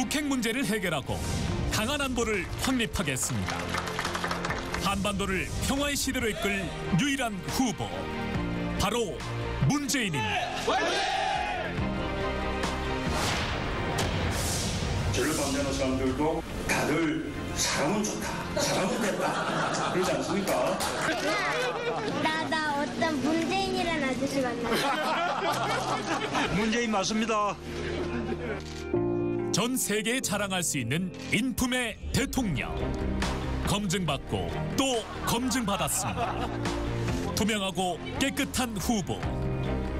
북핵 문제를 해결하고 강한 안보를 확립하겠습니다. 한반도를 평화의 시대로 이끌 유일한 후보, 바로 문재인입니다. 저를 반대하는 사람들도 다들 사람은 좋다, 사람 좋겠다 그러지 않습니까? 나 어떤 문재인이라는 아저씨 만났어. 문재인 맞습니다. 전 세계에 자랑할 수 있는 인품의 대통령. 검증받고 또 검증받았습니다. 투명하고 깨끗한 후보.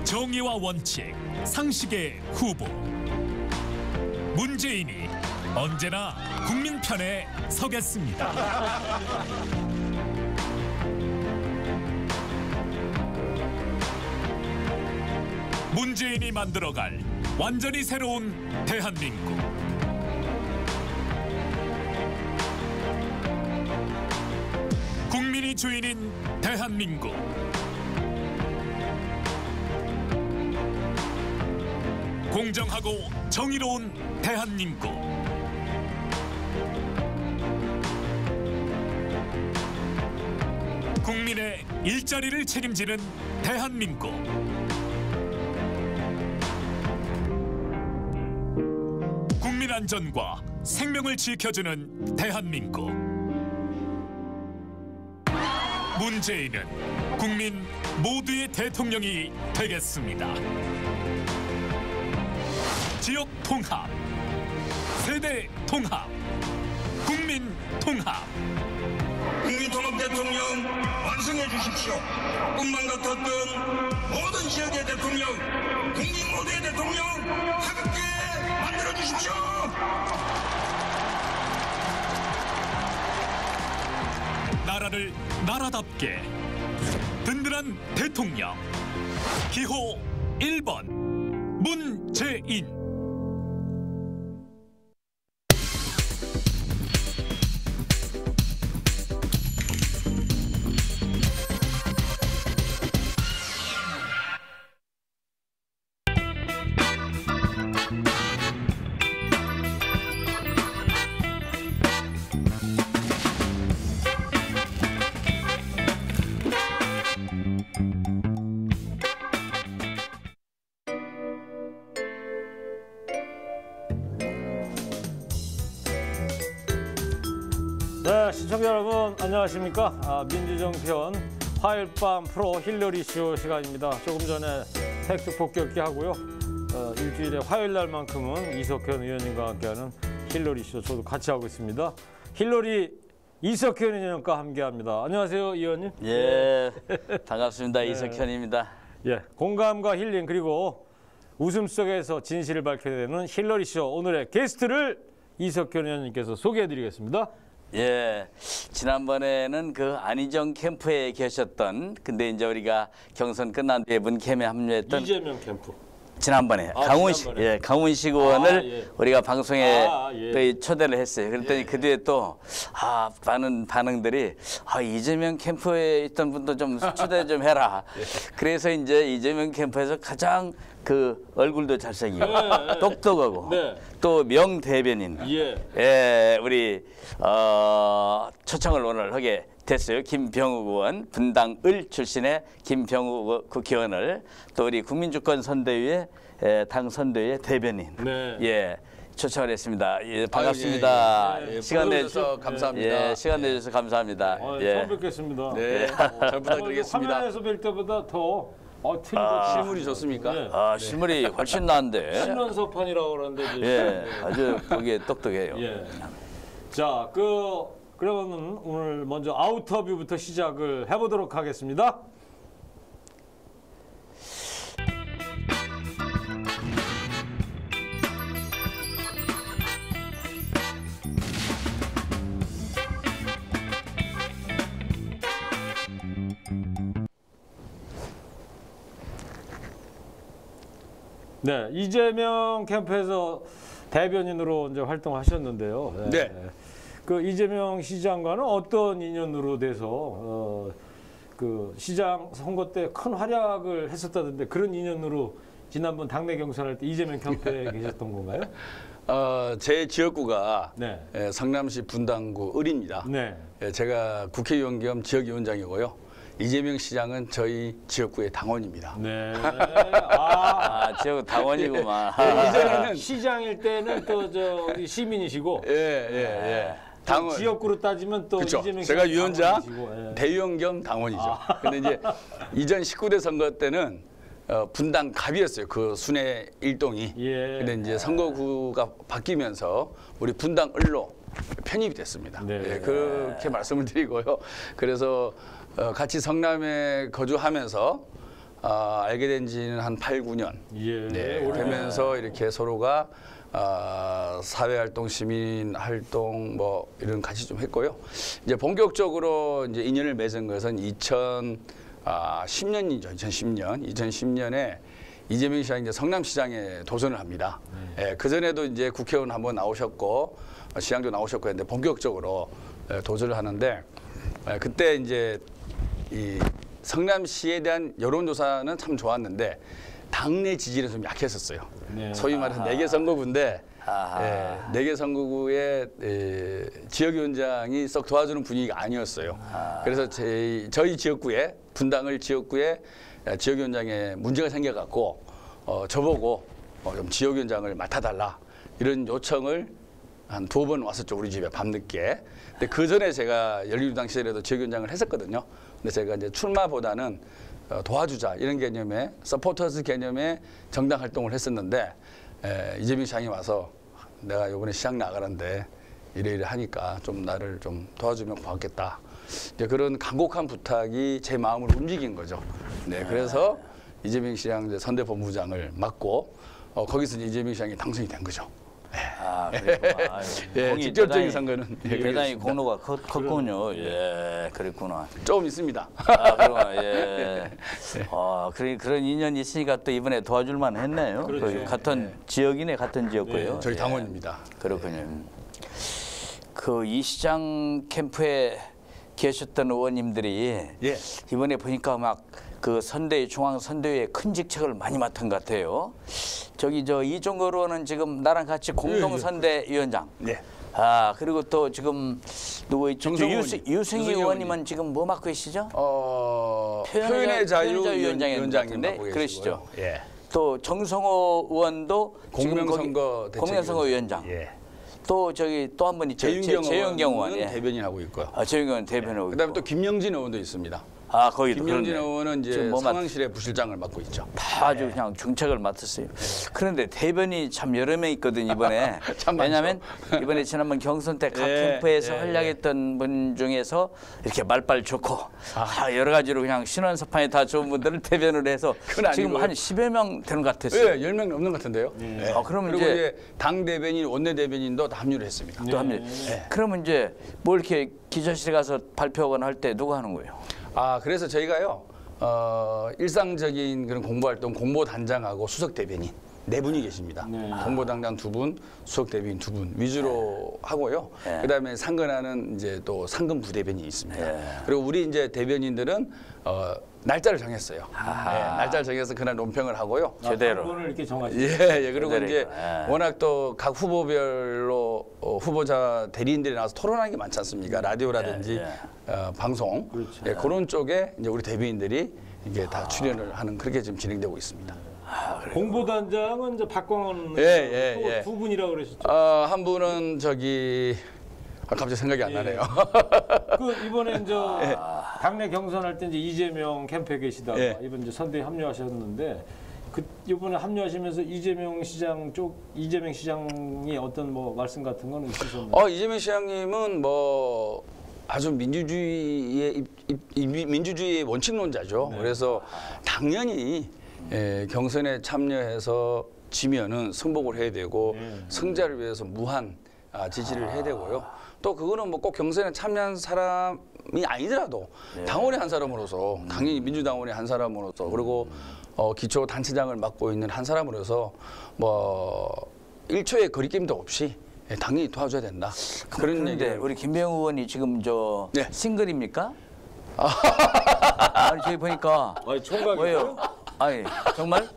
정의와 원칙, 상식의 후보. 문재인이 언제나 국민 편에 서겠습니다. 문재인이 만들어갈 완전히 새로운 대한민국. 국민이 주인인 대한민국. 공정하고 정의로운 대한민국. 국민의 일자리를 책임지는 대한민국. 국민 안전과 생명을 지켜주는 대한민국. 문재인은 국민 모두의 대통령이 되겠습니다. 지역 통합, 세대 통합, 국민 통합. 국민통합 대통령 완성해 주십시오. 꿈만 같았던 모든 지역의 대통령, 국민 모두의 대통령 함께 만들어 주십시오. 나라를 나라답게 든든한 대통령. 기호 1번 문재인. 네, 시청자 여러분 안녕하십니까? 민주정 편 화요일 밤 프로 힐러리 쇼 시간입니다. 조금 전에 팩트 복귀 하고요. 일주일에 화요일 날만큼은 이석현 의원님과 함께하는 힐러리 쇼 저도 같이 하고 있습니다. 힐러리 이석현 의원님과 함께합니다. 안녕하세요, 의원님. 예, 반갑습니다. 이석현입니다. 예, 공감과 힐링 그리고 웃음 속에서 진실을 밝혀내는 힐러리 쇼 오늘의 게스트를 이석현 의원님께서 소개해드리겠습니다. 예, 지난번에는 그 안희정 캠프에 계셨던, 근데 이제 우리가 경선 끝난 뒤에 문캠에 합류했던 이재명 캠프. 지난번에 강훈식 의원을 예. 우리가 방송에 예. 또 초대를 했어요. 그랬더니 그 뒤에 또 많은 반응들이 이재명 캠프에 있던 분도 좀 초대 좀 해라. 그래서 이제 이재명 캠프에서 가장 그 얼굴도 잘생기고 똑똑하고 또 명대변인 우리 초청을 오늘 하게 됐어요. 김병욱 의원, 분당을 출신의 김병욱 국회의원을 또 우리 국민주권선대위의 당 선대위의 대변인 초청을 했습니다. 예, 반갑습니다. 시간 내주셔서 감사합니다. 시간 내주셔서 감사합니다. 처음 뵙겠습니다. 네, 잘 부탁드리겠습니다. 화면에서 뵐 때보다 더 실물이 좋습니까? 실물이 훨씬 나은데. 신원서판이라고 그러는데 아주 거기에 똑똑해요. 자, 그러면 오늘 먼저 아우터뷰부터 시작을 해보도록 하겠습니다. 네, 이재명 캠프에서 대변인으로 이제 활동하셨는데요. 네. 그 이재명 시장과는 어떤 인연으로 돼서 그 시장 선거 때 큰 활약을 했었다던데 그런 인연으로 지난번 당내 경선할 때 이재명 캠프에 계셨던 건가요? 제 지역구가 네. 성남시 분당구 을입니다. 네. 제가 국회의원 겸 지역위원장이고요. 이재명 시장은 저희 지역구의 당원입니다. 네. 지역 당원이구만. 이전에는 시장일 때는 또 우리 시민이시고 당원 지역구로 따지면 또 그렇죠. 이재명 제가 시장 위원장, 당원이시고, 대의원 겸 당원이죠. 근데 이제 이전 19대 선거 때는 분당 갑이었어요. 그 순회 일동이. 근데 이제 선거구가 바뀌면서 우리 분당 을로 편입이 됐습니다. 네. 그렇게 말씀을 드리고요. 그래서 같이 성남에 거주하면서 알게 된 지는 한 8, 9년 되면서 이렇게 서로가 사회활동, 시민활동 뭐 이런 같이 좀 했고요. 이제 본격적으로 이제 인연을 맺은 것은 2010년이죠. 2010년에 이재명 시장이 이제 성남시장에 도전을 합니다. 그 전에도 이제 국회의원 한번 나오셨고 시장도 나오셨고 했는데 본격적으로 도전을 하는데 그때 이제 이 성남시에 대한 여론조사는 참 좋았는데 당내 지지는 좀 약했었어요. 소위 말해서 4개 선거구인데 4개 선거구의 지역위원장이 썩 도와주는 분위기가 아니었어요. 그래서 저희 지역구에 분당을 지역구에 지역위원장에 문제가 생겨갖고 저보고 좀 지역위원장을 맡아달라 이런 요청을 한 2번 왔었죠. 우리 집에 밤늦게. 근데 그 전에 제가 열린우리당 시절에도 지역위원장을 했었거든요. 근데 제가 이제 출마보다는 도와주자 이런 개념의 서포터스 개념의 정당 활동을 했었는데 이재명 시장이 와서 내가 이번에 시장 나가는데 이래 하니까 좀 나를 좀 도와주면 고맙겠다. 이제 그런 간곡한 부탁이 제 마음을 움직인 거죠. 그래서 이재명 시장 선대본부장을 맡고 거기서 이제 이재명 시장이 당선이 된 거죠. 직접적인 선거는 대단히 공로가 컸군요. 그랬구나. 조금 있습니다. 그런 인연이 있으니까 또 이번에 도와줄만 했네요. 그렇죠. 같은 지역이네, 같은 지역구예요. 저희 당원입니다. 그렇군요. 그 이 시장 캠프에 계셨던 의원님들이 이번에 보니까 막 그 선대위, 중앙 선대위에 큰 직책을 많이 맡은 것 같아요. 이종걸 의원은 지금 나랑 같이 공동 선대위원장. 그리고 또 지금 누구 있죠? 유승희 의원님은 지금 뭐 맡고 계시죠? 표현의 자유 위원장님 같은데 그러시죠. 또 정성호 의원도 공명선거 위원장. 또 또 한 분 있죠. 재윤경 의원 대변인 하고 있고요. 재윤경 의원 대변하고 있고. 그다음에 또 김영진 의원도 있습니다. 거기도 김영진 의원은 이제 상황실의 부실장을 맡고 있죠. 다 아주 그냥 중책을 맡았어요. 그런데 대변이 참 여러 명 있거든 이번에. 왜냐하면 이번에 지난번 경선 때 각 캠프에서 활약했던 분 중에서 이렇게 말빨 좋고 여러 가지로 그냥 신원서판이 다 좋은 분들을 대변을 해서 지금 한 10여 명 되는 것 같았어요. 10명 넘는 것 같은데요. 그러면 그리고 이제 당 대변인, 원내 대변인도 다 합류를 했습니다. 또 합류. 그러면 이제 뭐 이렇게 기자실에 가서 발표하거나 할 때 누가 하는 거예요? 그래서 저희가요, 일상적인 그런 공보활동, 공보단장하고 수석대변인 4분이 계십니다. 공보단장 2분, 수석대변인 2분 위주로 하고요. 그다음에 상근하는 이제 또 상근 부대변인이 있습니다. 그리고 우리 이제 대변인들은 날짜를 정했어요. 날짜를 정해서 그날 논평을 하고요. 제대로. 번을 이렇게 정하시죠. 그리고 이제 워낙 또 각 후보별로 후보자 대리인들이 나와서 토론하는 게 많지 않습니까? 라디오라든지 방송. 그런 쪽에 이제 우리 대변인들이 이게 다 출연을 하는 그렇게 지금 진행되고 있습니다. 공보단장은 이제 박광원 두 분이라고 그러셨죠? 한 분은 갑자기 생각이 안 나네요. 이번에 이제 당내 경선할 때 이제 이재명 캠프에 계시다가 이번 이제 선대에 합류하셨는데 이번에 합류하시면서 이재명 시장이 어떤 뭐 말씀 같은 거는 있으셨나요? 이재명 시장님은 뭐 아주 민주주의의 원칙론자죠. 그래서 당연히 경선에 참여해서 지면은 승복을 해야 되고 승자를 위해서 무한 지지를 해야 되고요. 또 그거는 뭐 꼭 경선에 참여한 사람이 아니더라도 당원의 한 사람으로서 당연히 민주당원의 한 사람으로서 그리고 기초 단체장을 맡고 있는 한 사람으로서 뭐 1초의 거리낌도 없이 당연히 도와줘야 된다. 그런데 우리 김병우 의원이 지금 싱글입니까? 아니 저희 보니까 총각이에요? 정말?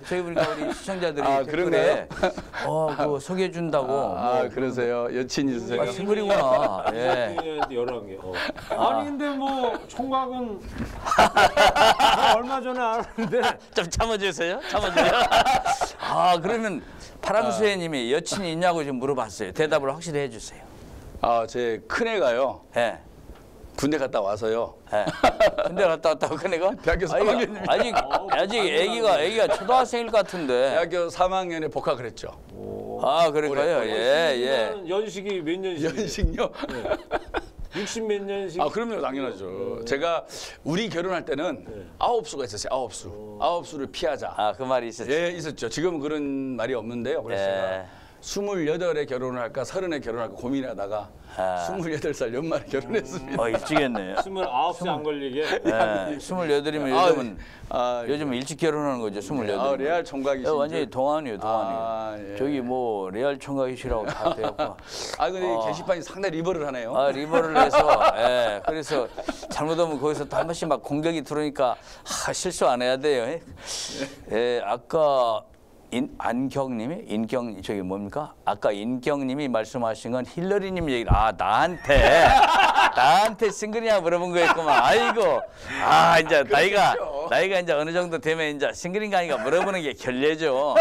저희 우리 시청자들이 아, 댓글에 그 소개해 준다고. 그러세요. 여친이세요? 싱글이구나. 예. 11개. 아니 근데 뭐 총각은 얼마 전에 알았는데 좀 참아주세요. 그러면 파랑수혜님이 여친이 있냐고 좀 물어봤어요. 대답을 확실히 해주세요. 제 큰애가요. 예. 군대 갔다 와서요. 예. 군대 갔다 왔다고 큰애가? 대학교 3학년입니다. 아직 애기가 초등학생일 것 같은데. 대학교 3학년에 복학을 했죠. 그럴까요? 예. 연식이 몇 년씩? 연식요? 60 몇 년씩? 그럼요, 당연하죠. 제가 우리 결혼할 때는 9수가 있었어요. 9수. 9수를 피하자. 그 말이 있었죠. 예, 있었죠. 지금은 그런 말이 없는데요. 그래서 제가 28에 결혼을 할까 30에 결혼할까 고민하다가 28살 연말에 결혼했습니다. 일찍 했네요. 29세 안 걸리게. 28이면 요즘은 일찍 결혼하는 거죠. 28. 레알 총각이시죠? 완전히 동안이에요. 예. 저기 뭐 레알 총각이시라고 다 되었고. 근데 게시판이 상당히 리버를 하네요. 리버를 해서 그래서 잘못하면 거기서 또 한 번씩 막 공격이 들어오니까 실수 안 해야 돼요. 아까 안경님이 저기 뭡니까? 아까 인경님이 말씀하신 건 힐러리님 얘기. 나한테 싱글이냐 물어본 거였구만. 아이고, 이제 나이가 이제 어느 정도 되면 이제 싱글인가 아닌가 물어보는 게 결례죠.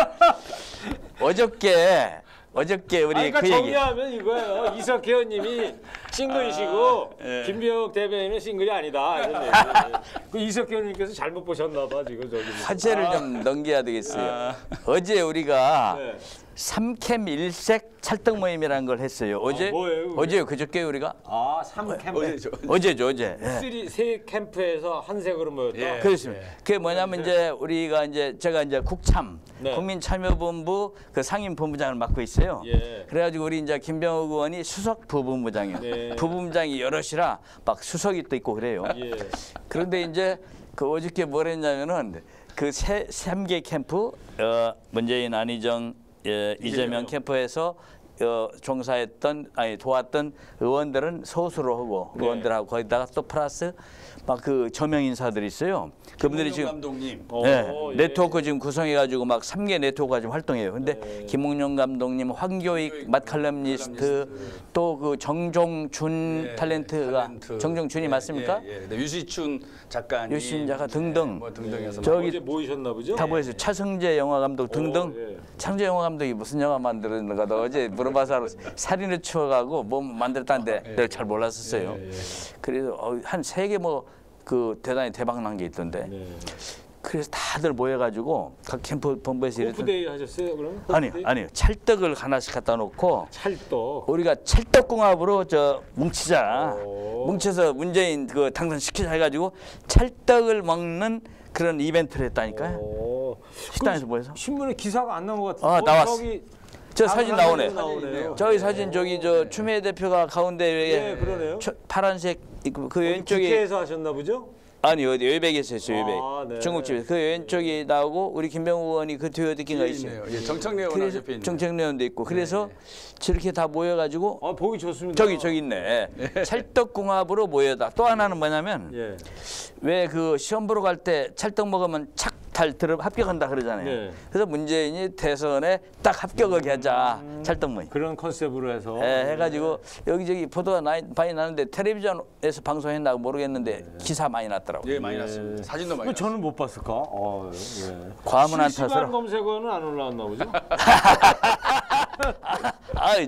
어저께 우리 그러니까 그 얘기. 정리하면 이거예요. 이석희 의원님이 싱글이시고 김병욱 대변인은 싱글이 아니다. 이런 얘기. 그 이석희 의원님께서 잘못 보셨나 봐 지금 저기. 화제를 좀 넘겨야 되겠어요. 어제 우리가 3캠 1색 찰떡 모임이라는 걸 했어요. 뭐예요? 어제요. 그저께 우리가? 3캠프. 어제죠. 세 캠프에서 한 색으로 모였다. 그렇습니다. 그게 뭐냐면 이제 우리가 제가 국참 국민참여본부 그 상임본부장을 맡고 있어요. 그래가지고 우리 이제 김병욱 의원이 수석 부본부장이에요. 부본부장이 여럿이라 막 수석이 또 있고 그래요. 그런데 이제 그 어저께 뭘 했냐면은 그 3개 캠프 문재인, 안희정, 이재명 캠프에서 도왔던 의원들은 소수로 하고 의원들하고 거기다가 또 플러스 막 그 저명 인사들이 있어요. 그분들이 지금 감독님. 네트워크 지금 구성해가지고 막 3개 네트워크가 지금 활동해요. 근데 김웅룡 감독님, 황교익 맛칼럼니스트, 또 그 정종준 탤런트가 정종준이 맞습니까? 유시춘 작가님, 유시춘 작가 등등. 등등해서 어제 모이셨나 보죠? 다 모였어요. 차승재 영화 감독 등등. 차승재 영화 감독이 무슨 영화 만들었는가 어제 물어봐서 살인의 추억하고 뭐 만들었다는데 내가 잘 몰랐었어요. 그래서 한 3개 그 대단히 대박 난 게 있던데. 그래서 다들 모여가지고 각 캠프 본부에서 오프데이 하셨어요 그럼? 아니요. 찰떡을 하나씩 갖다 놓고 찰떡. 우리가 찰떡궁합으로 뭉치자. 뭉쳐서 문재인 그 당선시키자 해가지고 찰떡을 먹는 그런 이벤트를 했다니까요. 식당에서 모여서. 신문에 기사가 안 나온 것 같은데. 나왔어. 저 사진 나오네. 저기 사진 추미애 대표가 가운데 그러네요. 파란색 그 왼쪽에 국회에서 하셨나 보죠? 아니 어디 외백에서 했어요. 외백. 중국집에서 그 왼쪽이 나오고 우리 김병욱 의원이 그 뒤에 어디인가 있어요. 정청래 의원 옆에 있네. 정청래 의원도 있고 그래서 저렇게 다 모여가지고 보기 좋습니다. 저기 있네. 찰떡궁합으로 모여다. 또 하나는 뭐냐면 왜 그 시험 보러 갈 때 찰떡 먹으면 착달 합격한다 그러잖아요. 그래서 문재인이 대선에 딱 합격하게 하자. 찰떡 모임. 그런 컨셉으로 해서. 해가지고 여기저기 보도가 많이 나는데 텔레비전에서 방송했나 모르겠는데 기사 많이 났더라고요. 많이 났습니다. 사진도 많이. 저는 못 봤을까? 과문 안 실시간 타서. 검색어는 안 올라왔나 보죠?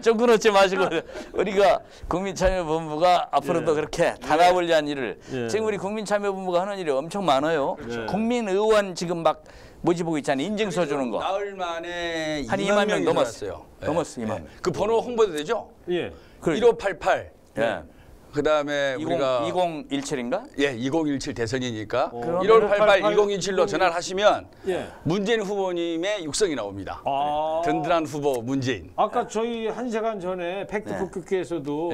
좀 그렇지 마시고 우리가 국민참여본부가 앞으로도 그렇게 단합을 위한 일을 지금 우리 국민참여본부가 하는 일이 엄청 많아요. 국민의원 지금 막 모집하고 있잖아요. 인증서 주는 거. 나흘 만에 한 2만 명 넘었어요. 넘었어 2만. 그 번호 홍보도 되죠? 1588. 그다음에 우리가 2017인가? 2017 대선이니까 1월 88 2017로 전화를 하시면 문재인 후보님의 육성이 나옵니다. 든든한 후보 문재인. 아까 저희 1시간 전에 팩트 폭격기에서도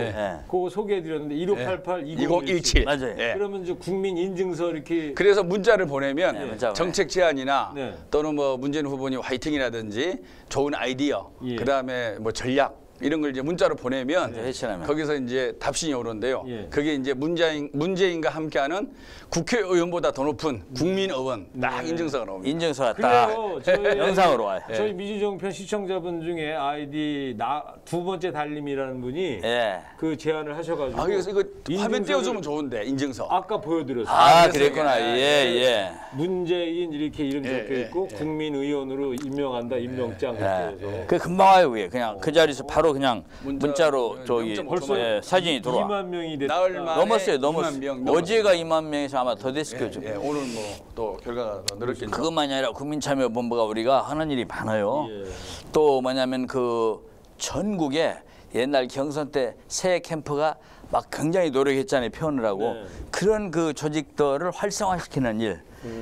그거 소개해드렸는데 1588 2017 맞아요. 그러면 이제 국민 인증서 이렇게 그래서 문자를 보내면 정책 제안이나 또는 뭐 문재인 후보님 화이팅이라든지 좋은 아이디어 그다음에 뭐 전략 이런 걸 이제 문자로 보내면 회신하면. 거기서 이제 답신이 오는데요. 예. 그게 이제 문재인과 함께하는 국회의원보다 더 높은 국민의원 딱 인증서가 나옵니다. 인증서가 딱 그래요. 저희 영상으로 와요. 저희 민주정편 시청자분 중에 아이디 두 번째 달님이라는 분이 예. 그 제안을 하셔가지고. 아, 그래서 이거 화면 인증서를 띄워주면 좋은데 인증서. 아까 보여드렸어요. 아, 그래서 그랬구나. 이게- 예. 문재인 이렇게 이름 예, 적혀 있고 예, 예. 국민의원으로 임명한다 임명장 이렇게 해서. 그 금방 와요, 위에. 그냥 그 자리에서 바로 그냥 문자로 저기 0.5초 벌써 예, 사진이 들어와. 2만 명이 됐다. 나흘 만에 넘었어요, 2만 넘었어요. 명 넘었어요. 어제가 2만 명에서 아마 더 됐을 거죠. 예, 오늘 뭐 또 결과가 더 늘었겠죠. 그것만이 아니라 국민참여본부가 우리가 하는 일이 많아요. 예. 또 뭐냐면 그 전국에 옛날 경선 때 새 캠프가 막 굉장히 노력했잖아요, 표현을 하고. 네. 그런 그 조직들을 활성화시키는 일.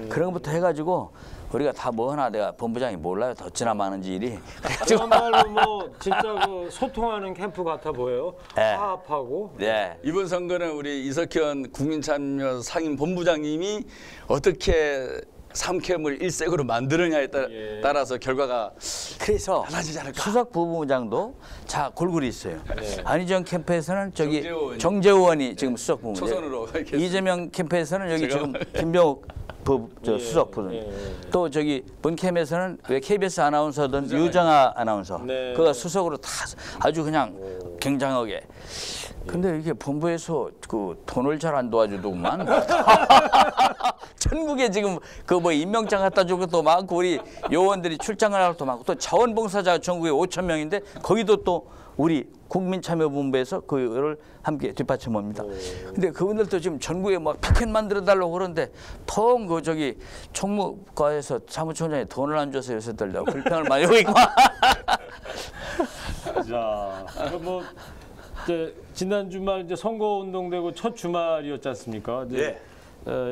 그런 것부터 해가지고 우리가 다 뭐 하나 내가 본부장이 몰라요. 어찌나 많은지 일이. 정말로 뭐 진짜 그 소통하는 캠프 같아 보여요. 예. 화합하고. 네. 이번 선거는 우리 이석현 국민참여 상임 본부장님이 어떻게 삼캠을 일색으로 만드느냐에 예. 따라서 결과가 그래서 달라지지 않을까? 수석 부부장도 자 골고루 있어요. 안희정 캠프에서는 저기 정재호 정재호 의원이 지금 수석 부부장. 초선으로 이렇게 이재명 캠프에서는 여기 제가- 지금 김병욱 수석 부부장. 예. 또 저기 본캠에서는 왜 KBS 아나운서든 유정아 아나운서 네. 그가 수석으로 다 아주 그냥 굉장하게. 근데 이게 본부에서 그 돈을 잘 안 도와주더구만. 전국에 지금 그 뭐 임명장 갖다 줄 것도 많고 우리 요원들이 출장을 할 것도 많고 또 자원봉사자 전국에 5천 명인데 거기도 또 우리 국민참여본부에서 그거를 함께 뒷받침합니다. 근데 그분들도 지금 전국에 막 피켓 만들어 달라고 그러는데 통 그 저기 총무과에서 사무총장이 돈을 안 줘서 요새들 내가 불평을 많이 하고 있고. 자, 뭐 이제 지난 주말 이제 선거 운동되고 첫 주말이었지 않습니까? 이제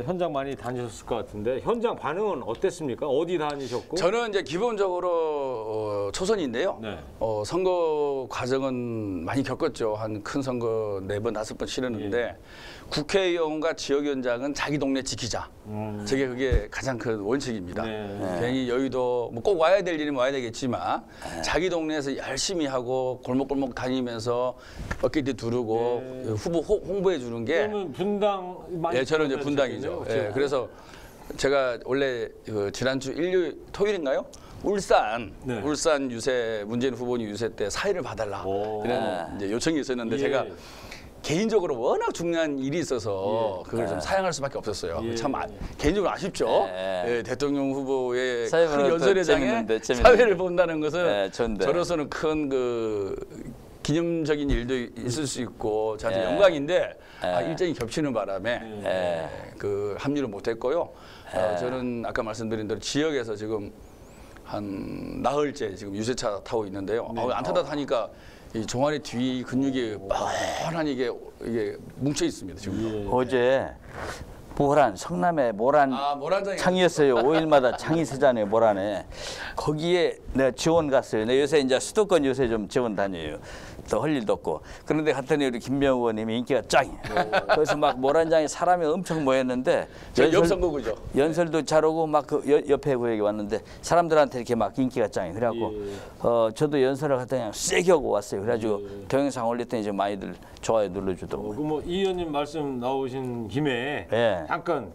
현장 많이 다니셨을 것 같은데 현장 반응은 어땠습니까? 어디 다니셨고? 저는 이제 기본적으로 초선인데요. 네. 선거 과정은 많이 겪었죠. 한 큰 선거 4번, 5번 치렀는데 국회의원과 지역위원장은 자기 동네 지키자. 저게 그게 가장 큰 원칙입니다. 네. 괜히 여의도 뭐 꼭 와야 될 일이면 와야 되겠지만 자기 동네에서 열심히 하고 골목골목 다니면서 어깨뒤 두르고 후보 홍보해 주는 게 그러면 분당 많이 예, 저는 이제 분당이죠. 예, 그래서 제가 원래 그 지난주 토요일인가요? 울산 유세 문재인 후보님 유세 때 사회를 봐달라 이런 이제 요청이 있었는데 예. 제가 개인적으로 워낙 중요한 일이 있어서 그걸 좀 사양할 수밖에 없었어요. 예. 참 개인적으로 아쉽죠. 예, 대통령 후보의 사회 큰 보는 연설회장에 재밌는데. 사회를 본다는 것은 예, 좋은데. 저로서는 큰 그 기념적인 일도 있을 수 있고 저한테 예. 영광인데 일정이 겹치는 바람에 예. 그 합류를 못했고요. 저는 아까 말씀드린 대로 지역에서 지금 한 나흘째 지금 유세차 타고 있는데요. 안 타다 타니까 이 종아리 뒤 근육이 뻔하니 이게 뭉쳐 있습니다. 지금. 어제 모란 성남의 모란 모란장에 창이었어요. 5일마다 창이 세잖아요. 모란에. 거기에 내가 지원 갔어요. 내가 요새 이제 수도권 요새 좀 지원 다녀요. 또 할 일도 없고. 그런데 갔더니 우리 김병욱 의원님이 인기가 짱이에요. 그래서 막 모란장에 사람이 엄청 모였는데 옆 선거구죠. 연설도 잘하고 막 그 옆에 구역에 왔는데 사람들한테 이렇게 막 인기가 짱이에요. 그래갖고 저도 연설을 갔더니 그냥 세게 하고 왔어요. 그래가지고 동영상 올렸더니 이제 많이들 좋아요 눌러주더라고요. 뭐 이 의원님 말씀 나오신 김에 예. 잠깐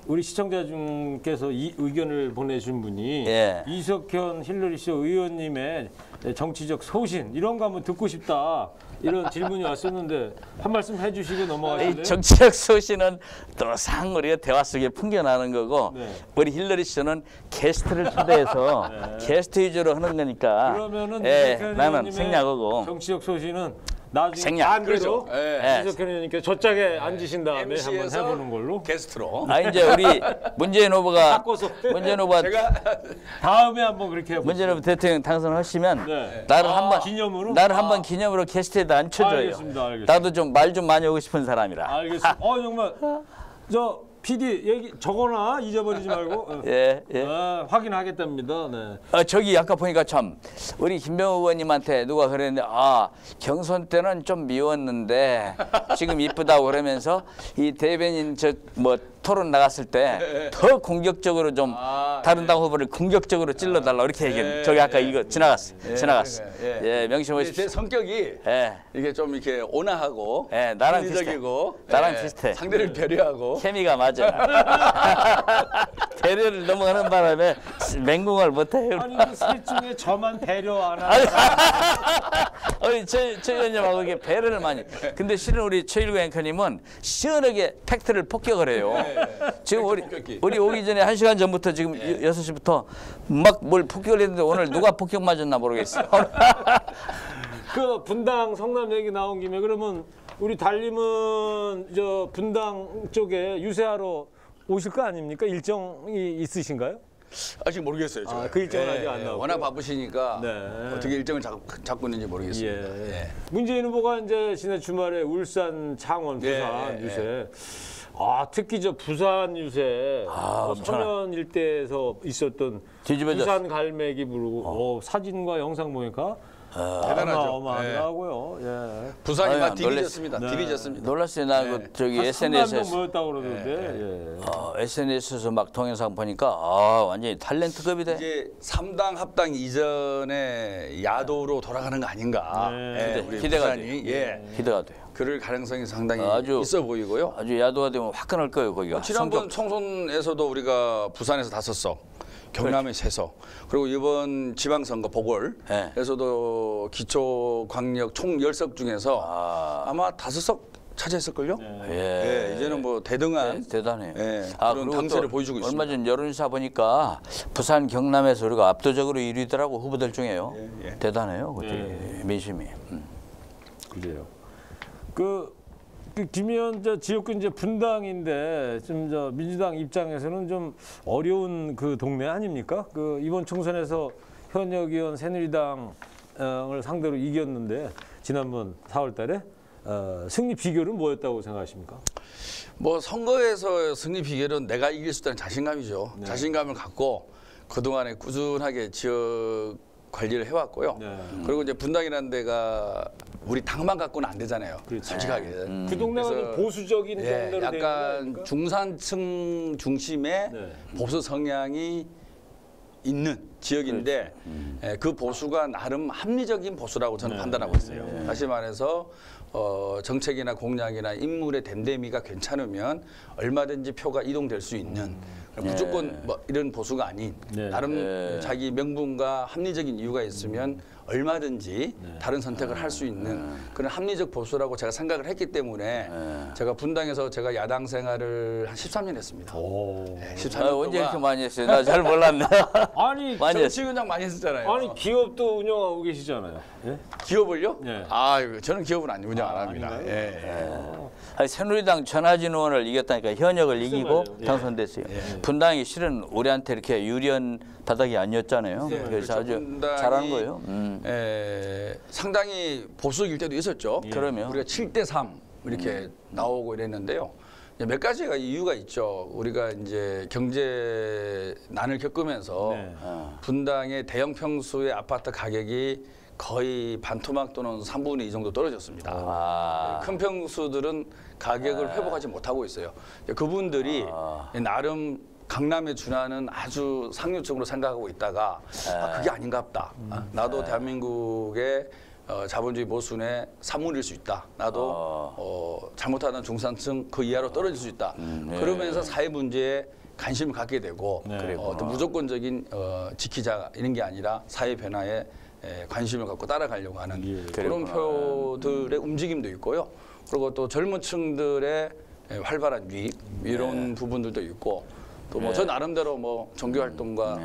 우리 시청자 중께서 이 의견을 보내신 분이 예. 이석현 힐러리 의원님의 정치적 소신 이런 거 한번 듣고 싶다 이런 질문이 왔었는데 한 말씀 해주시고 이 넘어가실래요? 정치적 소신은 또 상우리가 대화 속에 풍겨나는 거고 네. 우리 힐러리 씨는 게스트를 초대해서 게스트 위주로 하는 거니까 그러면은 예, 이석현 나는 의원님의 생략하고 정치적 소신은 나중에 생략. 안 그래도 그렇죠. 예. 이석현 의원님께 저짝에 앉으신 다음에 한번 MC에서 해보는 걸로 게스트로. 이제 우리 문재인 후보가 바꿔서. 문재인 후보가 다음에 한번 그렇게 해보세요. 문재인 후보 대통령 당선하시면 네. 나를 한번 기념으로? 나를 한번 기념으로 게스트에다 앉혀줘요. 알겠습니다. 나도 좀 말 좀 많이 하고 싶은 사람이라. 알겠습니다. 정말 저 PD 얘기 적어놔 잊어버리지 말고. 예. 확인하겠답니다. 네. 저기 아까 보니까 참 우리 김병욱 의원님한테 누가 그랬는데 경선 때는 좀 미웠는데 지금 이쁘다고 그러면서 이 대변인 저 뭐 토론 나갔을 때 더 공격적으로 좀 다른 당 후보를 공격적으로 찔러달라 이렇게 얘기했는데 저기 아까 이거 지나갔어. 예, 명심하십시오. 제 성격이 예, 이게 좀 이렇게 온화하고 예, 나랑 비슷해. 합리적이고 나랑 비슷해. 상대를 배려하고 케미가 맞아. 배려를 넘어가는 바람에 맹공을 못해요. 아니 그셋 중에 저만 배려 안 하는 최 의원님하고 이게 배려를 많이. 근데 실은 우리 최일구 앵커님은 시원하게 팩트를 폭격을 해요. 지금 우리 오기 전에 1시간 전부터 지금 6시부터 막 뭘 폭격을 했는데 오늘 누가 폭격 맞았나 모르겠어요. 그 분당 성남 얘기 나온 김에 그러면 우리 달님은 저 분당 쪽에 유세하러 오실 거 아닙니까? 일정이 있으신가요? 아직 모르겠어요. 그 일정은 아직 안 나오고. 워낙 바쁘시니까 네. 어떻게 일정을 잡고 있는지 모르겠습니다. 예. 문재인 후보가 이제 지난 주말에 울산, 창원, 부산 유세. 특히 저 부산 유세 서면 일대에서 있었던 뒤집어졌어. 부산 갈매기 부르고 사진과 영상 보니까 대단하죠. 어마어마하더라고요. 예. 부산이 막 놀랬- 디비졌습니다. 디비졌습니다. 놀랐어요. 나 그 저기 한 3만 SNS에서 명 모였다고 그러던데. SNS에서 막 동영상 보니까 완전히 탤런트급이다. 이제 3당 합당 이전에 야도로 돌아가는 거 아닌가. 네. 우리 기대가 부산이 기대가 돼요. 그럴 가능성이 상당히 아주- 있어 보이고요. 아주 야도가 되면 화끈할 거예요 거기가. 지난번 총선에서도 우리가 부산에서 5석, 경남에 3석, 그리고 이번 지방선거 보궐에서도 기초광역 총 10석 중에서 아마 5석 차지했을걸요? 예. 이제는 뭐 대등한 대단해요. 그런 그리고 당세를 또 보여주고 얼마 있습니다. 전 여론조사 보니까 부산 경남에서 우리가 압도적으로 1위더라고 후보들 중에요. 대단해요. 그때 민심이. 그래요. 그 김의원 지역구 이제 분당인데 좀 저 민주당 입장에서는 좀 어려운 그 동네 아닙니까? 그 이번 총선에서 현역 의원 새누리당을 상대로 이겼는데 지난번 4월달에 승리 비결은 뭐였다고 생각하십니까? 뭐 선거에서 승리 비결은 내가 이길 수 있다는 자신감이죠. 자신감을 갖고 그동안에 꾸준하게 지역 관리를 해왔고요. 그리고 이제 분당이라는 데가 우리 당만 갖고는 안 되잖아요. 솔직하게. 그 동네가 그래서 좀 보수적인 동네로 되는 약간 중산층 중심의 보수 성향이 있는 지역인데 그 보수가 나름 합리적인 보수라고 저는 판단하고 있어요. 다시 말해서 정책이나 공약이나 인물의 댐댐이가 괜찮으면 얼마든지 표가 이동될 수 있는 무조건 뭐 이런 보수가 아닌 나름 자기 명분과 합리적인 이유가 있으면 얼마든지 다른 선택을 할 수 있는 그런 합리적 보수라고 제가 생각을 했기 때문에 제가 분당에서 제가 야당 생활을 한 13년 했습니다. 13년 언제 이렇게 동안 많이 했어요? 나 잘 몰랐네. 아니 많이 했어요. 정치위원장 많이 했었잖아요. 아니 기업도 운영하고 계시잖아요. 예? 기업을요? 네. 저는 기업은 운영 안 합니다. 아니, 새누리당 전하진 의원을 이겼다니까 현역을 이기고 말이에요. 당선됐어요. 분당이 실은 우리한테 이렇게 유리한 바닥이 아니었잖아요. 그래서 아주 분당이 잘한 거예요. 상당히 보수일 때도 있었죠. 그러면. 우리가 7대3 이렇게 나오고 이랬는데요. 몇 가지가 이유가 있죠. 우리가 이제 경제 난을 겪으면서 분당의 대형 평수의 아파트 가격이 거의 반토막 또는 3분의 2 정도 떨어졌습니다. 큰 평수들은 가격을 회복하지 못하고 있어요. 그분들이 나름 강남에 준하는 아주 상류층으로 생각하고 있다가 그게 아닌가 보다. 나도 대한민국의 자본주의 모순의 산물일 수 있다. 나도 잘못하는 중산층 그 이하로 떨어질 수 있다. 그러면서 사회 문제에 관심을 갖게 되고 어떤 무조건적인 지키자 이런 게 아니라 사회 변화에 관심을 갖고 따라가려고 하는 그런 표들의 움직임도 있고요. 그리고 또 젊은 층들의 활발한 유입 이런 부분들도 있고 또 뭐 저 나름대로 뭐 종교 활동과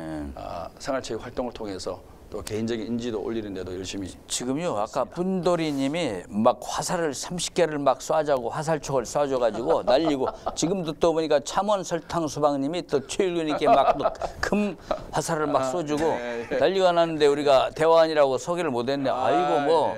생활체육 활동을 통해서 또 개인적인 인지도 올리는 데도 열심히 지금요 아까 분돌이님이 막 화살을 30개를 막 쏴자고 화살촉을 쏴줘가지고 날리고 지금도 또 보니까 참원 설탕 수박님이 또 최일근님께 막 금 화살을 막 쏘주고 난리가 났는데 우리가 대화원이라고 소개를 못했네. 아이고 뭐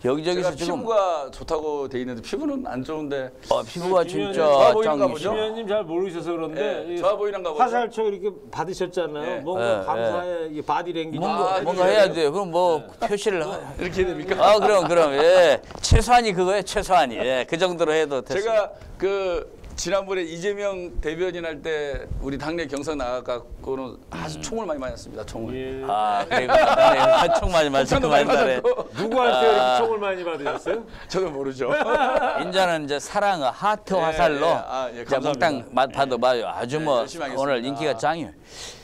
여기저기서 제가 지금 피부가 좋다고 돼 있는데 피부는 안 좋은데 피부가 김 진짜 좋아 보이는가 짱이시네. 보죠? 김의원님 잘 모르셔서 그런데 이 좋아 보이는가 보죠? 화살촉 이렇게 받으셨잖아요. 뭔가 감사의 이 바디랭귀지 뭔가 해야 돼요. 그럼 뭐 표시를 이렇게 됩니까? 그럼 예 최소한이 그거예요. 최소한이 그 정도로 해도 됐어요. 제가 그 지난번에 이재명 대변인 할 때 우리 당내 경선 나가고는 아주 총을 많이 맞았습니다. 총을. 아, 그리고 총 많이 맞을 그 말달에 누구한테 이렇게 총을 많이 받으셨어요? 저도 모르죠. 인자는 이제 사랑 하트 화살로 이제 감사합니다. 몽땅 받아봐요. 아주 뭐 열심히 하겠습니다. 오늘 인기가 짱이에요.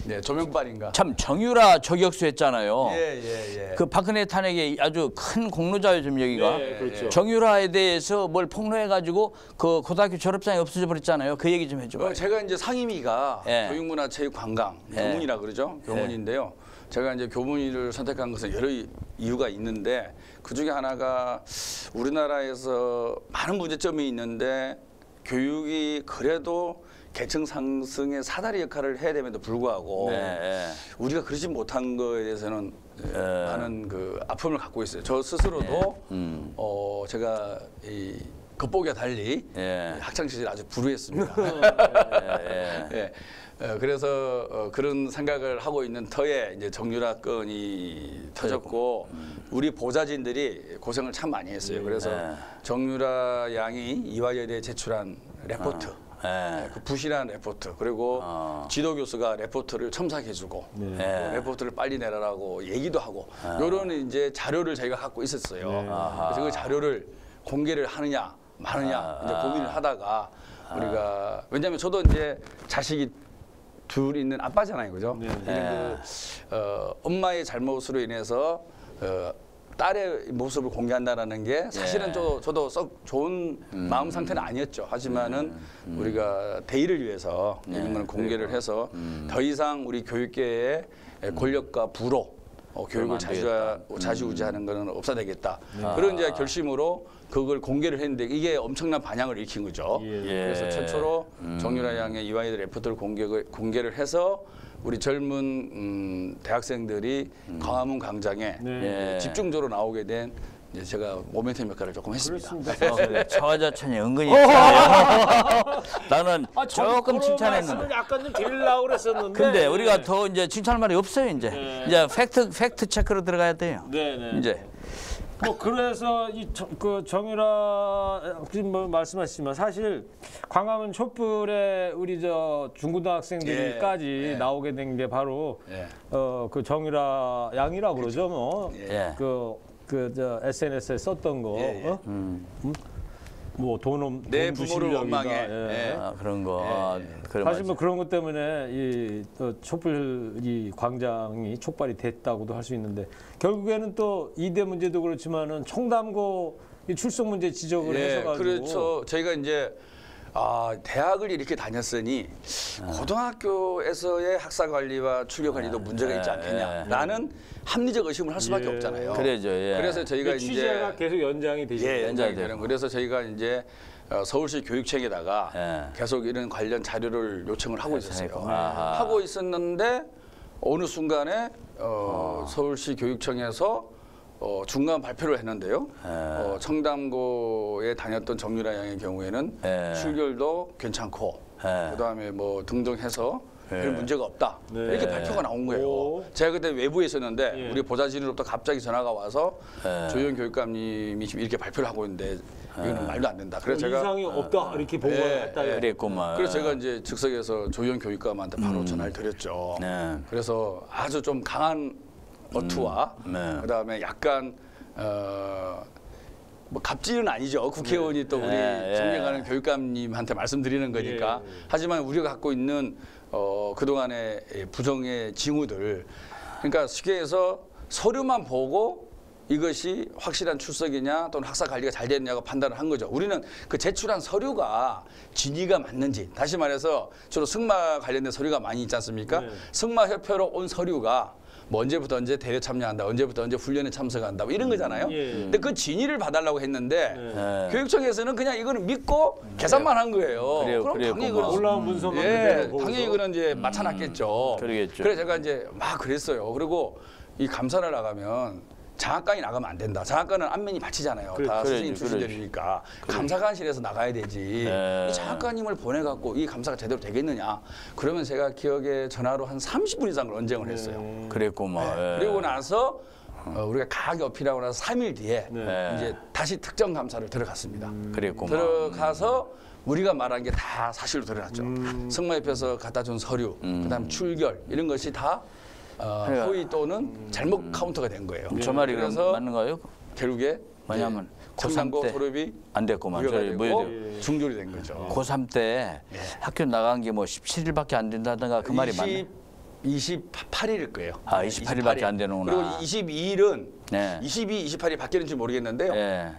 네, 조명빨인가. 참 정유라 저격수 했잖아요. 예. 그 박근혜 탄핵에 아주 큰 공로자요 좀 여기가. 네, 그렇죠. 정유라에 대해서 뭘 폭로해가지고 그 고등학교 졸업장이 없어져 버렸잖아요. 그 얘기 좀 해줘봐요. 제가 이제 상임위가 예. 교육문화체육관광 교문이라 그러죠. 교문인데요. 제가 이제 교문위를 선택한 것은 여러 이유가 있는데 그 중에 하나가 우리나라에서 많은 문제점이 있는데 교육이 그래도 계층 상승의 사다리 역할을 해야 됨에도 불구하고 우리가 그러지 못한 거에 대해서는 많은 그 아픔을 갖고 있어요. 저 스스로도 제가 이 겉보기와 달리 학창 시절 아주 불우했습니다. 그래서 그런 생각을 하고 있는 터에 이제 정유라 건이 터졌고 우리 보좌진들이 고생을 참 많이 했어요. 그래서 정유라 양이 이화여대에 제출한 레포트. 그 부실한 레포트 그리고 지도교수가 레포트를 첨삭해주고 레포트를 빨리 내라라고 얘기도 하고 이런 이제 자료를 저희가 갖고 있었어요. 그래서 그 자료를 공개를 하느냐 마느냐 이제 고민을 하다가 우리가 왜냐하면 저도 이제 자식이 둘 있는 아빠잖아요, 그죠? 엄마의 잘못으로 인해서 딸의 모습을 공개한다라는 게 사실은 저도 썩 좋은 마음 상태는 아니었죠. 하지만은 우리가 대의를 위해서 이런 걸 공개를 해서 더 이상 우리 교육계의 권력과 부로 교육을 좌지우지하는 것은 없어야되겠다. 그런 이제 결심으로 그걸 공개를 했는데 이게 엄청난 반향을 일으킨 거죠. 그래서 최초로 정유라 양의 이화여대 레포트를 공개를 해서 우리 젊은 대학생들이 광화문 광장에 집중적으로 나오게 된 이제 제가 모멘텀 역할을 조금 했습니다. 그래. 저자천이 은근히 있잖아요. 나는 조금 칭찬했는데. 약간 좀 드리려고 그랬었는데. 근데 우리가 더 이제 칭찬할 말이 없어요 이제. 이제 팩트 체크로 들어가야 돼요. 이제. 뭐 그래서 그 정유라 지금 뭐 말씀하시지만 사실 광화문 촛불에 우리 저 중고등학생들까지 나오게 된 게 바로 그 정유라 양이라고 그러죠 뭐. 저 SNS에 썼던 거. 뭐 돈 내 부모를 원망해. 그런 거. 사실 뭐 그런 것 때문에 이 촛불 이 광장이 촉발이 됐다고도 할 수 있는데 결국에는 또 이대 문제도 그렇지만은 청담고 이 출석 문제 지적을 해서가지고. 그렇죠. 저희가 이제 대학을 이렇게 다녔으니 고등학교에서의 학사 관리와 출교 관리도 문제가 있지 않겠냐라는 합리적 의심을 할 수밖에 없잖아요. 그래죠. 그래서 저희가 이제 취재가 계속 연장이 되죠. 연장이 되는. 그래서 저희가 이제 서울시 교육청에다가 계속 이런 관련 자료를 요청을 하고 있었어요. 하고 있었는데 어느 순간에 서울시 교육청에서 중간 발표를 했는데요. 청담고에 다녔던 정유라 양의 경우에는 출결도 괜찮고 그다음에 뭐 등등해서 별 문제가 없다. 이렇게 발표가 나온 거예요. 제가 그때 외부에 있었는데 우리 보좌진으로부터 갑자기 전화가 와서 조희연 교육감님이 지금 이렇게 발표를 하고 있는데 이거는 말도 안 된다. 그래서 제가 이상이 없다 이렇게 보고를 했다. 그랬구만. 그래서 제가 이제 즉석에서 조희연 교육감한테 바로 전화를 드렸죠. 그래서 아주 좀 강한 어투와 그다음에 약간 뭐 갑질은 아니죠. 국회의원이 또 우리 존경하는 교육감님한테 말씀드리는 거니까. 하지만 우리가 갖고 있는 그동안의 부정의 징후들, 그러니까 쉽게 해서 서류만 보고 이것이 확실한 출석이냐 또는 학사 관리가 잘 됐냐고 판단을 한 거죠. 우리는 그 제출한 서류가 진위가 맞는지, 다시 말해서 주로 승마 관련된 서류가 많이 있지 않습니까? 승마협회로 온 서류가 뭐 언제부터 언제 대회 참여한다, 언제부터 언제 훈련에 참석한다, 뭐 이런 거잖아요. 근데 그 진위를 봐달라고 했는데 교육청에서는 그냥 이거는 믿고 계산만 한 거예요. 그럼 당연히 이거는 올라온 문서만 당연히 이거는 이제 맞춰놨겠죠. 그래서 제가 이제 막 그랬어요. 그리고 이 감사를 나가면 장학관이 나가면 안 된다. 장학관은 안면이 받치잖아요. 다 선생님 출신들이니까. 감사관실에서 나가야 되지. 이 장학관님을 보내갖고 이 감사가 제대로 되겠느냐. 그러면 제가 기억에 전화로 한 30분 이상을 언쟁을 했어요. 그랬구만. 그리고 나서 우리가 가하게 어필하고 나서 3일 뒤에 이제 다시 특정 감사를 들어갔습니다. 그랬구만. 들어가서 우리가 말한 게 다 사실로 드러났죠. 승마협회에서 갖다 준 서류, 그다음 출결 이런 것이 다 허위 또는 잘못 카운터가 된 거예요. 저 말이 그럼 그래서 맞는가요? 결국에 왜냐하면 고3 때 소렵이 안 됐구만. 무효가 저희 되고 무효돼요. 중졸이 된 거죠. 고3 때 학교 나간 게 뭐 17일밖에 안 된다든가 그 말이 맞네. 28일일 거예요. 아, 28일밖에 안 되는구나. 그리고 22일은 네. 22, 28이 바뀌는지 모르겠는데요. 예.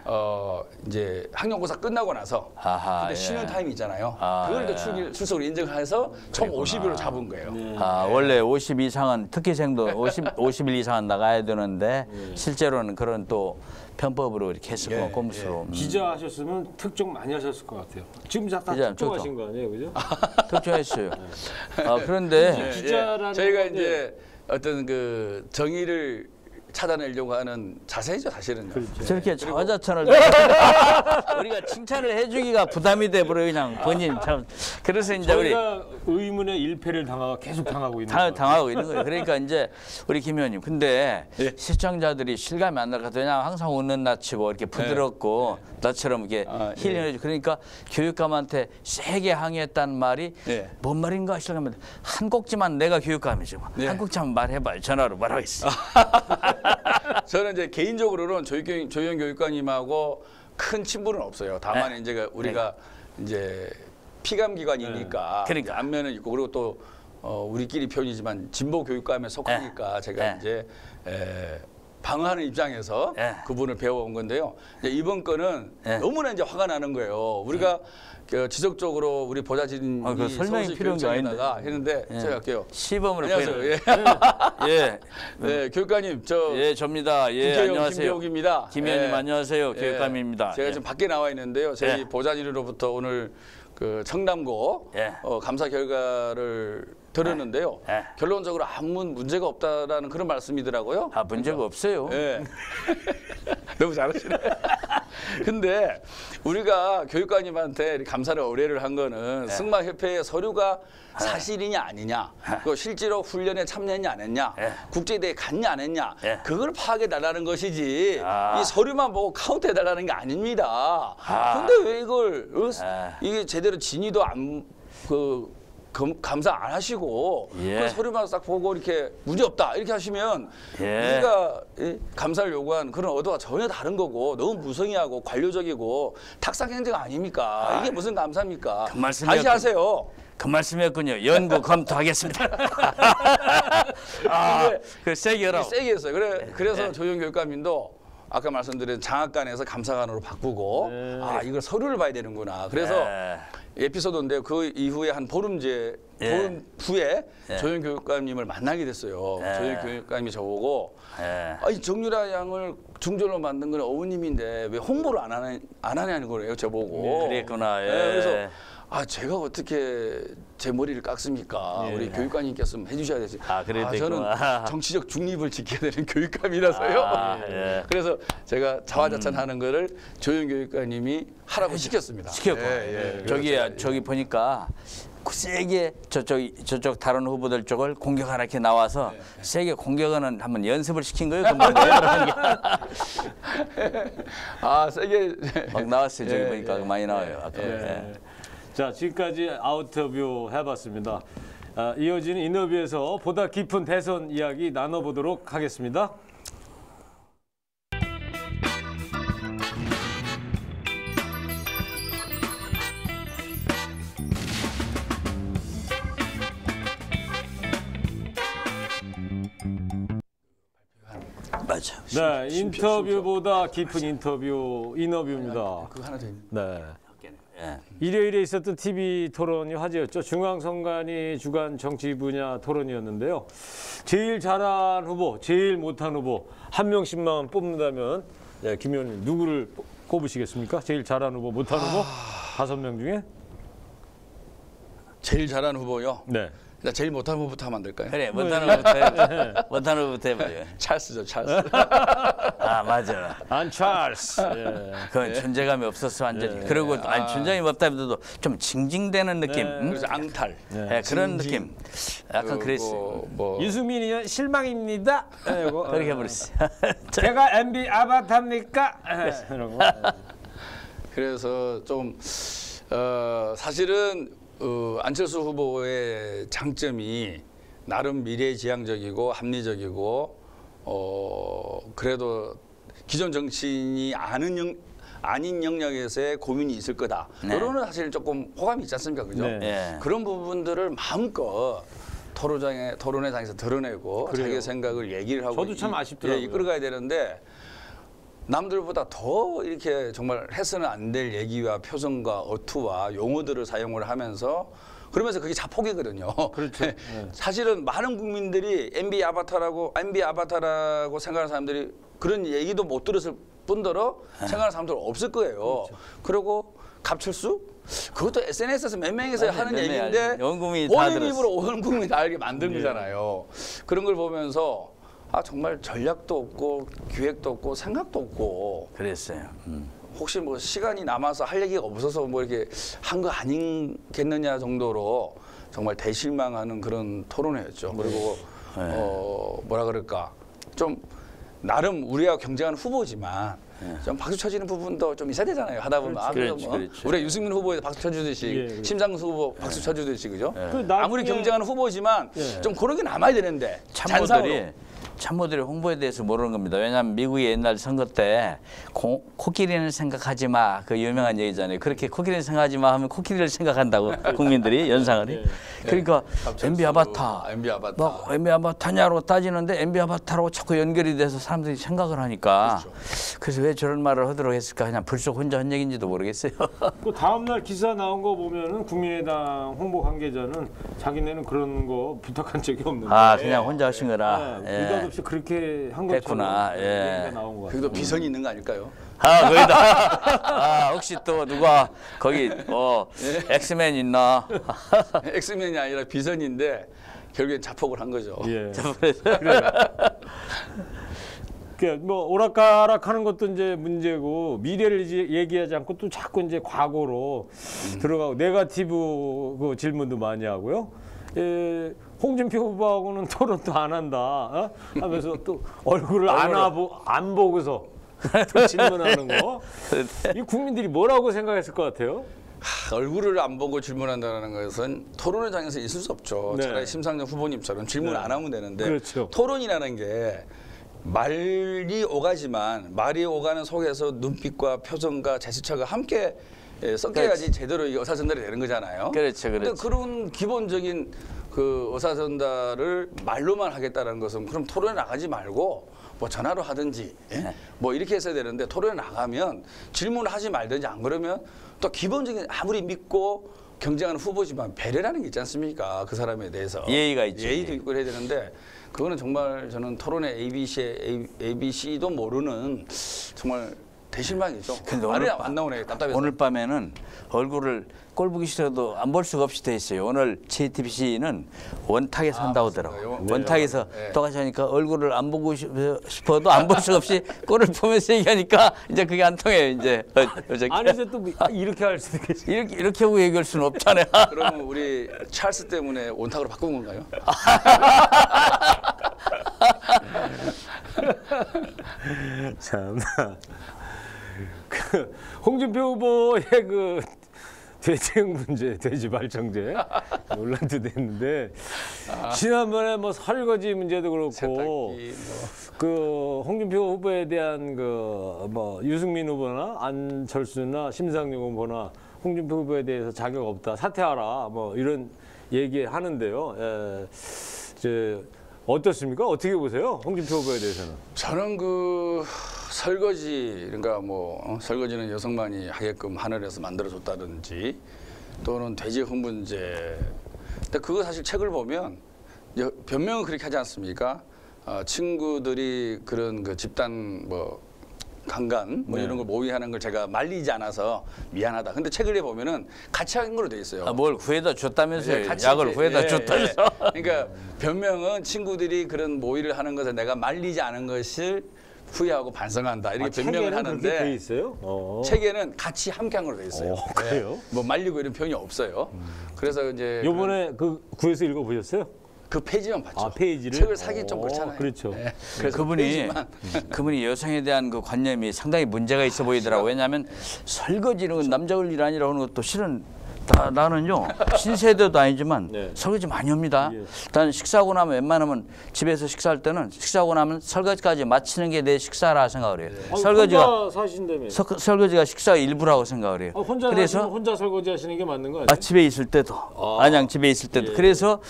이제 학년고사 끝나고 나서 아하, 근데 예. 쉬는 타임이 있잖아요. 아, 그걸 또 예. 출석으로 인정해서 총 50일로 잡은 거예요. 아, 원래 50 이상은 특기생도 50일 이상은 나가야 되는데 실제로는 그런 또 편법으로 이렇게 했었고 꼼수로. 기자 하셨으면 특종 많이 하셨을 것 같아요. 지금 다 기자, 특종하신 거 아니에요, 그죠? 특종했어요. 아, 그런데 기자라는 저희가 건데 이제 어떤 그 정의를 찾아내려고 하는 자세죠, 사실은요. 저렇게 자화자찬을 우리가 칭찬을 해주기가 부담이 돼버려 그냥 본인 참. 그래서 이제 우리 저희가 의문의 일패를 계속 당하고 있는 거예요. 당하고 있는 거예요. 그러니까 이제 우리 김 의원님, 근데 시청자들이 실감이 안 날 것 같아요. 왜냐하면 항상 웃는 낯이고 이렇게 부드럽고 나처럼 이렇게 힐링해주고 그러니까 교육감한테 세게 항의했다는 말이 뭔 말인가 시작하면 한 꼭지만 내가 교육감이죠. 한 꼭지만 말해봐요. 전화로 말하겠어. 저는 이제 개인적으로는 조희경 교육관님하고 큰 친분은 없어요. 다만 이제 우리가 이제 피감기관이니까 그러니까. 안면은 있고 그리고 또 우리끼리 표현이지만 진보 교육감에 속하니까 제가 이제 방어하는 입장에서 그분을 배워온 건데요. 이제 이번 건은 너무나 이제 화가 나는 거예요. 우리가 지속적으로 우리 보좌진이 그 설명이 필요한 게 아닌데 했는데 제가 할게요. 시범으로 안녕하세요. 네, 교육관님 접니다. 국회의원 안녕하세요. 김병욱입니다. 김 의원님 안녕하세요. 교육감입니다. 제가 지금 밖에 나와 있는데요. 저희 보좌진으로부터 오늘 그 청담고 감사 결과를 들었는데요. 결론적으로 아무 문제가 없다라는 그런 말씀이더라고요. 아, 문제가 없어요. 너무 잘하시네. 근데 우리가 교육관님한테 감사를 의뢰를 한 거는 승마협회의 서류가 사실이냐 아니냐, 그 실제로 훈련에 참여했냐 안 했냐, 국제대회 갔냐 안 했냐, 그걸 파악해 달라는 것이지 이 서류만 보고 카운트해 달라는 게 아닙니다. 근데 왜 이걸 이게 제대로 진위도 감사 안 하시고 그 서류만 싹 보고 이렇게 문제 없다 이렇게 하시면 우리가 감사를 요구한 그런 의도가 전혀 다른 거고 너무 무성의하고 관료적이고 탁상행정 아닙니까? 이게 무슨 감사입니까? 그 말씀이었군요. 다시 하세요. 그 말씀이었군요. 연구 검토하겠습니다. 그 세게 하라고. 세게 했어요. 그래서 조희경 교육감님도 아까 말씀드린 장학관에서 감사관으로 바꾸고 이걸 서류를 봐야 되는구나. 그래서 에피소드인데 그 이후에 한 보름 후에 조희경 교육감님을 만나게 됐어요. 조희경 교육감이 저보고 이 정유라 양을 중졸로 만든 건 어머님인데 왜 홍보를 안 하냐는 거예요. 저보고. 그랬구나. 그래서 제가 어떻게 제 머리를 깎습니까? 우리 교육관님께서 해주셔야 되지. 저는 정치적 중립을 지켜야 되는 교육감이라서요. 그래서 제가 자화자찬하는 거를 조희경 교육관님이 하라고 시켰습니다. 저기 보니까 세게 저쪽 다른 후보들 쪽을 공격하라 이렇게 나와서 세게 공격하는 한번 연습을 시킨 거예요. 금방 세게 막 나왔어요. 저기 보니까 많이 나와요. 아까. 자, 지금까지 아웃터뷰 해봤습니다. 이어지는 인터뷰에서 보다 깊은 대선 이야기 나눠보도록 하겠습니다. 맞아. 네, 인터뷰보다 깊은 인터뷰입니다. 그거 하나 더 있는. 네. 일요일에 있었던 TV 토론이 화제였죠. 중앙선관위 주간 정치 분야 토론이었는데요. 제일 잘한 후보, 제일 못한 후보 한 명씩만 뽑는다면 김 의원님 누구를 꼽으시겠습니까? 제일 잘한 후보, 못한 후보 5명 중에? 제일 잘한 후보요? 네. 제일 못한 후보부터 하면 안 될까요? 그래, 못하는 후보부터 해봐요. 못하는 후보부터 해봐요. 찰스죠, 찰스. 맞아. 안 찰스. 그건 존재감이 없었어 완전히. 그리고 존재감이 없다면서도 좀 징징대는 느낌. 그래서 앙탈. 그런 느낌. 약간 그랬어요. 유승민이 실망입니다. 그렇게 해버렸어. 제가 MB 아바타입니까? 이런 거. 그래서 좀 사실은 안철수 후보의 장점이 나름 미래지향적이고 합리적이고 그래도 기존 정치인이 아닌 영역에서의 고민이 있을 거다. 네. 이거는 사실 조금 호감이 있지 않습니까, 그죠? 네. 예. 그런 부분들을 마음껏 토론회장에서 드러내고 그래요. 자기의 생각을 얘기를 하고 저도 참 아쉽더라고요. 이끌어가야 되는데 남들보다 더 이렇게 정말 해서는 안 될 얘기와 표정과 어투와 용어들을 사용을 하면서 그러면서 그게 자폭이거든요. 그렇죠. 네. 사실은 많은 국민들이 MB 아바타라고 생각하는 사람들이 그런 얘기도 못 들었을 뿐더러 생각하는 사람들 없을 거예요. 그리고 갑철수? 그것도 SNS에서 몇 명이서 하는 몇 얘기인데 명이 온 국민이 다 본인 들었어. 입으로 온 국민이 다 알게 만든 네. 거잖아요. 그런 걸 보면서 정말 전략도 없고 기획도 없고 생각도 없고 그랬어요. 혹시 뭐 시간이 남아서 할 얘기가 없어서 뭐 이렇게 한 거 아니겠느냐 정도로 정말 대실망하는 그런 토론회였죠. 그리고 뭐라 그럴까 좀 나름 우리와 경쟁하는 후보지만 좀 박수 쳐지는 부분도 좀 있어야 되잖아요. 하다 보면 그렇지, 뭐 그렇지. 우리 유승민 후보에 박수 쳐주듯이 예, 심상수 후보 박수 쳐주듯이 그죠? 그 아무리 경쟁하는 후보지만 좀 그런 게 남아야 되는데 참모들이 홍보에 대해서 모르는 겁니다. 왜냐하면 미국의 옛날 선거 때 코끼리는 생각하지 마. 그 유명한 얘기잖아요. 그렇게 코끼리는 생각하지 마 하면 코끼리를 생각한다고 국민들이 연상을. 그러니까 MB 아바타. 막 MB 아바타냐고 따지는데 MB 아바타라고 자꾸 연결이 돼서 사람들이 생각을 하니까 그래서 왜 저런 말을 하도록 했을까 그냥 불쑥 혼자 한 얘기인지도 모르겠어요. 그 다음 날 기사 나온 거 보면은 국민의당 홍보 관계자는 자기네는 그런 거 부탁한 적이 없는데. 그냥 혼자 하신 거라. 느닷없이 그렇게 한 것처럼 했구나. 얘기가 나온 거 같아요. 그래도 비선이 있는 거 아닐까요? 거기다. 혹시 또 누가 거기 엑스맨 있나? 엑스맨이 아니라 비선인데 결국엔 자폭을 한 거죠. 예. 그래요. 뭐 오락가락하는 것도 이제 문제고 미래를 얘기하지 않고 또 자꾸 이제 과거로 들어가고 네거티브 그 질문도 많이 하고요. 홍준표 후보하고는 토론도 안 한다 하면서 또 얼굴을 안 보고서 또 질문하는 거. 이 국민들이 뭐라고 생각했을 것 같아요? 얼굴을 안 보고 질문한다는 것은 토론회장에서 있을 수 없죠. 네. 차라리 심상정 후보님처럼 질문 안 하면 되는데 그렇죠. 토론이라는 게 말이 오가지만 말이 오가는 속에서 눈빛과 표정과 제스처가 함께 섞여야지 제대로 의사 전달이 되는 거잖아요. 그렇죠, 근데 그렇죠. 그런 기본적인 그 의사 전달을 말로만 하겠다는 것은 그럼 토론에 나가지 말고 뭐 전화로 하든지 뭐 이렇게 했어야 되는데 토론에 나가면 질문하지 말든지 안 그러면 또 기본적인 아무리 믿고 경쟁하는 후보지만 배려라는 게 있지 않습니까? 그 사람에 대해서 예의가 있죠. 예의도 있고 해야 되는데 그거는 정말 저는 토론회 ABC도 모르는 정말 대실망이죠. 근데 말이 안 나오네. 답답해서. 오늘 밤에는 얼굴을 꼴 보기 싫어도 안 볼 수가 없이 돼 있어요. 오늘 JTBC는 원탁에서 한다고 하더라고요. 맞습니다. 원탁에서 네. 똑같이 하니까 얼굴을 안 보고 싶어도 안 볼 수가 없이 꼴을 보면서 얘기하니까 이제 그게 안 통해요. 이제 아니 이제 또 이렇게 할 수도 있겠지. 이렇게 하고 얘기할 수는 없잖아요. 그러면 우리 찰스 때문에 원탁으로 바꾼 건가요? 참나. 그 홍준표 후보의 그 돼지형 문제, 돼지 발정제 논란도 됐는데 지난번에 뭐 설거지 문제도 그렇고 세탁기 그 홍준표 후보에 대한 그 뭐 유승민 후보나 안철수나 심상정 후보나 홍준표 후보에 대해서 자격 없다 사퇴하라 뭐 이런 얘기 하는데요. 어떻습니까? 어떻게 보세요? 홍준표 후보에 대해서는? 저는 그 설거지 그러니까 뭐 설거지는 여성만이 하게끔 하늘에서 만들어줬다든지 또는 돼지형 문제. 근데 그거 사실 책을 보면 변명은 그렇게 하지 않습니까? 친구들이 그런 그 집단 뭐 강간 뭐 이런 걸 모의하는 걸 제가 말리지 않아서 미안하다. 근데 책을 보면은 같이 한 걸로 돼 있어요. 뭘 구해다 줬다면서요. 같이 약을 이제, 구해다 줬다면서. 그러니까 변명은 친구들이 그런 모의를 하는 것을 내가 말리지 않은 것을 후회하고 반성한다. 이렇게 변명을 책에는 그렇게 돼 하는데 있어요? 책에는 같이 함께 한 걸로 돼 있어요. 그래요? 뭐 말리고 이런 표현이 없어요. 그래서 이제 요번에 그 구에서 읽어보셨어요? 그 페이지만 봤죠. 아, 페이지를? 책을 사기 좀 그렇잖아요. 그렇죠. 네. 그래서 그분이 여성에 대한 그 관념이 상당히 문제가 있어 보이더라고요. 왜냐하면 설거지는 남자 일 아니라고 하는 것도 실은 나는요 신세대도 아니지만 네. 설거지 많이 합니다. 예. 일단 식사하고 나면 웬만하면 집에서 식사할 때는 식사하고 나면 설거지까지 마치는 게 내 식사라 생각을 해요. 설거지가 혼자 사신다며. 설거지가 식사 일부라고 생각을 해요. 혼자 그래서 사시면 혼자 설거지 하시는 게 맞는 거 아니에요? 집에 있을 때도 안양 집에 있을 때도 예. 그래서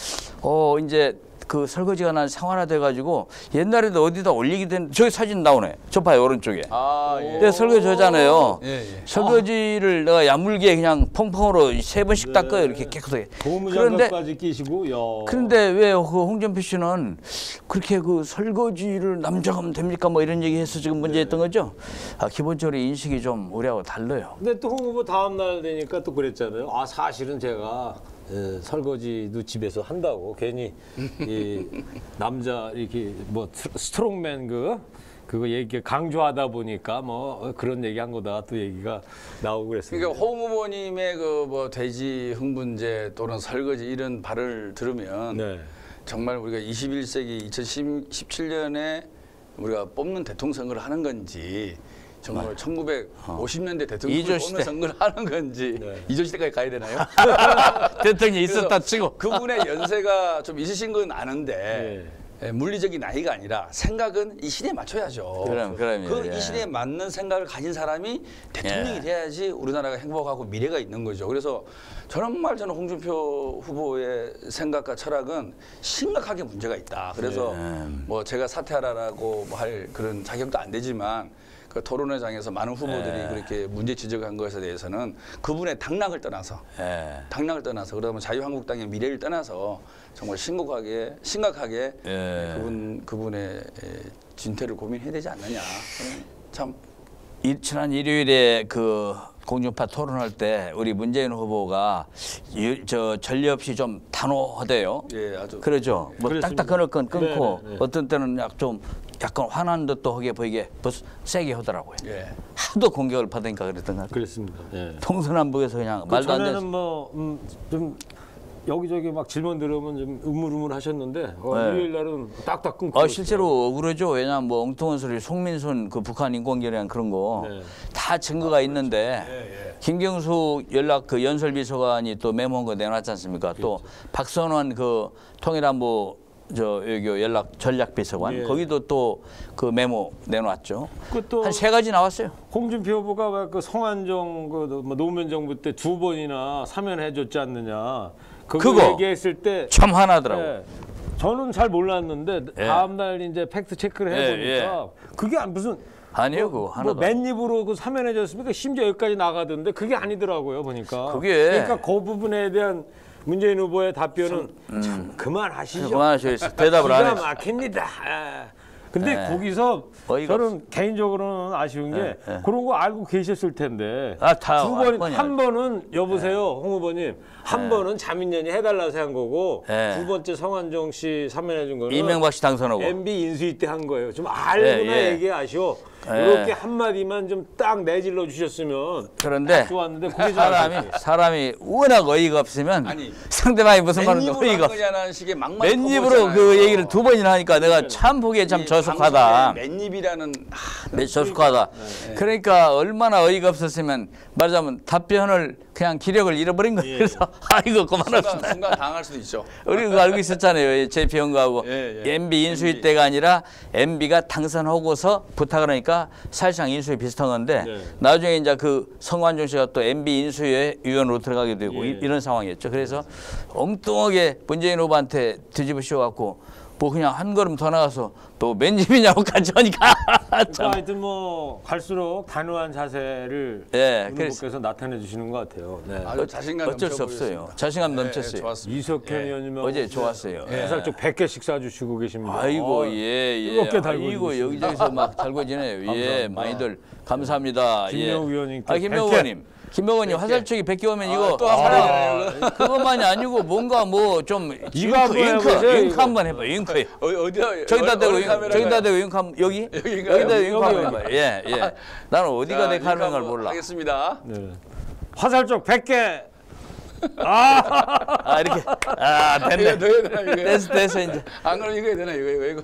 이제 그 설거지가 난 생활화돼 가지고 옛날에도 어디다 올리기도 했는데 저기 사진 나오네. 저 봐요 오른쪽에. 아, 예. 내가 설거지 하잖아요. 예, 예. 설거지를 내가 야물게 그냥 퐁퐁으로 3번씩 닦아요. 이렇게 깨끗하게. 고무장갑까지 끼시고. 야. 그런데 왜 그 홍준표 씨는 그렇게 그 설거지를 남자가 하면 됩니까? 뭐 이런 얘기해서 지금 문제였던 거죠. 기본적으로 인식이 좀 우리하고 달라요. 근데 또 홍 후보 다음 날 되니까 또 그랬잖아요. 아 사실은 제가 설거지도 집에서 한다고 괜히 이 남자 이렇게 뭐 스트롱맨 그거 얘기 강조하다 보니까 뭐 그런 얘기한 거다 또 얘기가 나오고 그랬습니다. 그러니까 홍 후보님의 그 뭐 돼지 흥분제 또는 설거지 이런 발을 들으면 네. 정말 우리가 21세기 2017년에 우리가 뽑는 대통령 선거를 하는 건지 정말 1950년대 대통령 이조 뽑는 시대. 선거를 하는 건지 네. 이조 시대까지 가야 되나요? 대통령이 있었다 그래서 치고. 그분의 연세가 좀 있으신 건 아는데 물리적인 나이가 아니라 생각은 이 시대에 맞춰야죠. 그럼요. 이 시대에 맞는 생각을 가진 사람이 대통령이 돼야지 우리나라가 행복하고 미래가 있는 거죠. 그래서 저는 홍준표 후보의 생각과 철학은 심각하게 문제가 있다. 그래서 뭐 제가 사퇴하라고 할 그런 자격도 안 되지만 그 토론회장에서 많은 후보들이 그렇게 문제 지적한 것에 대해서는 그분의 당락을 떠나서 그러면 자유한국당의 미래를 떠나서 정말 심각하게 그분의 진퇴를 고민해야 되지 않느냐. 참 지난 일요일에 그 공중파 토론할 때 우리 문재인 후보가 전례 없이 좀 단호하대요. 예, 아주 그러죠. 뭐 딱딱 끊을 건 끊고 네. 어떤 때는 약간 화난 듯도 하게 보이게 세게 하더라고요. 예. 하도 공격을 받으니까 그랬던 것 같아요. 그랬습니다. 예. 동서남북에서 그냥 말도 안 되는. 전에는 뭐 좀 여기저기 막 질문 들으면 좀 우물우물 하셨는데 일요일 날은 딱딱 끊고. 실제로 억울하죠. 왜냐하면 뭐 엉뚱한 소리 송민순 그 북한 인권계량 그런 거 다 증거가 있는데 김경수 그 연설비서관이 또 메모한 거 내놨지 않습니까? 또 박선원 그 통일안보 외교 전략비서관 거기도 또 그 메모 내놨죠. 한 3가지 나왔어요. 홍준표 후보가 왜 그 성완종 뭐 노무현 정부 때 2번이나 사면해줬지 않느냐. 그거 얘기했을 때 참 화나더라고. 저는 잘 몰랐는데 다음 날 이제 팩트 체크를 해보니까 그게 무슨 아니요, 그거 하나도. 맨입으로 그 사면해줬습니까? 심지어 여기까지 나가던데 그게 아니더라고요 보니까. 그러니까 그 부분에 대한 문재인 후보의 답변은 참 그만하시죠. 그만하셔야지. 대답을 안 해요. 기가 막힙니다. 근데 거기서 저는 개인적으로는 아쉬운 게 그런 거 알고 계셨을 텐데 한 번은 여보세요 홍 후보님 한 번은 자민련이 해달라서 한 거고 두 번째 성완종 씨 사면해 준 거는 이명박 씨 당선하고 MB 인수위 때 한 거예요. 좀 알고나 얘기하시오. 이렇게 한마디만 좀 딱 내질러 주셨으면 그런데 좋았는데 그게 사람이 워낙 어이가 없으면 상대방이 무슨 말은 어이가 없어. 맨입으로 그 얘기를 2번이나 하니까 내가 참 보기에 참 저속하다. 맨입이라는 저속하다. 그러니까 얼마나 어이가 없었으면 말하자면 답변을 그냥 기력을 잃어버린 거예요. 그래서 이거 그만합시다. 순간 당할 수도 있죠. 우리 그거 알고 있었잖아요. 제 비용가하고 MB 인수위 때가 아니라 MB가 당선하고서 부탁을 하니까 사실상 인수위 비슷한 건데 나중에 이제 그 성완종 씨가 또 MB 인수위에 위원으로 들어가게 되고 이런 상황이었죠. 그래서 엉뚱하게 문재인 후보한테 뒤집어 씌워갖고 뭐 그냥 한 걸음 더 나가서 또 맨입이냐고 같이 하니까 하여튼 뭐 갈수록 단호한 자세를 후보께서 나타내 주시는 것 같아요. 아주 자신감 어쩔 수 없어요. 자신감 넘쳤어요. 좋았습니다. 이석현 의원님하고 어제 좋았어요. 살짝 100개씩 쏴주시고 계십니다. 아이고 뜨겁게 달고 아이고 여기저기서 막 달고 지내요. 많이들 감사합니다. 김명우 의원님께 김명우 의원님. 김명우 의원님 화살촉이 100개 오면 이거 또 한번 해야 그것만이 아니고 뭔가 뭐 좀 이거 한번 해봐. 잉크. 어디야? 저기다 대고 잉크 한번 여기? 여기다 잉크 한번 해봐. 예. 나는 어디가 내 카메라를 몰라. 하겠습니다. 화살촉 100개 아 이렇게 됐네. 이거 넣어야 되나 이거? 됐어 이제. 안 그럼 이거 해야 되나 이거?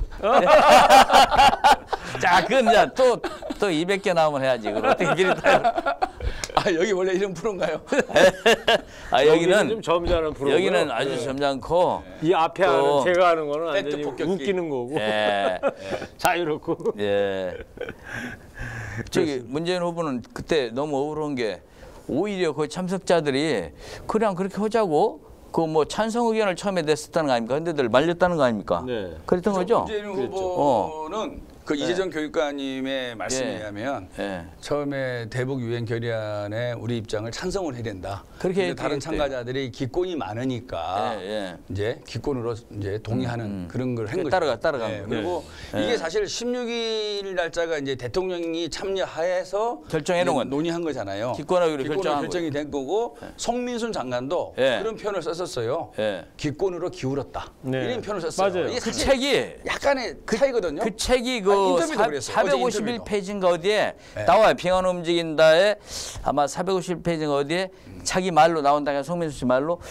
자, 그건 이제 또 200개 나오면 해야지. 그걸 어떻게 길이 타? 아 여기 원래 이런 프로인가요? 좀 여기는 점잖은 프로. 여기는 아주 점잖고. 이 앞에 또 하는 제가 하는 거는 팩트 완전히 폭격기. 웃기는 거고 예. 자유롭고. 예. 저기 문재인 후보는 그때 너무 억울한 게 오히려 그 참석자들이 그냥 그렇게 하자고 그 뭐 찬성 의견을 처음에 냈었다는 거 아닙니까? 근데들 말렸다는 거 아닙니까? 네. 그랬던 거죠? 문재인 후보는 그 이재정 교육관님의 말씀에 예. 의하면 예. 처음에 대북 유엔 결의안에 우리 입장을 찬성을 해야 된다. 그렇게 근데 다른 얘기했대요. 참가자들이 기권이 많으니까 예. 이제 기권으로 이제 동의하는 그런 걸 한 거죠. 따라간 예, 거죠. 그리고 예. 이게 사실 16일 날짜가 이제 대통령이 참여하에서 결정해 놓은 이제 건데. 논의한 거잖아요. 기권하기로 결정한 결정이 된 거고 송민순 장관도 예. 그런 표현을 썼었어요. 예. 기권으로 기울었다. 네. 이런 표현을 썼어요. 맞아요. 이게 그 사실 책이 약간의 차이거든요. 그 책이 그 인터뷰도 그랬어요. 어제 인터뷰도. 451페이지인가 어디에 네. 나와요. 평안 움직인다에 아마 451페이지인가 어디에 자기 말로 나온다니까 송민수 씨 말로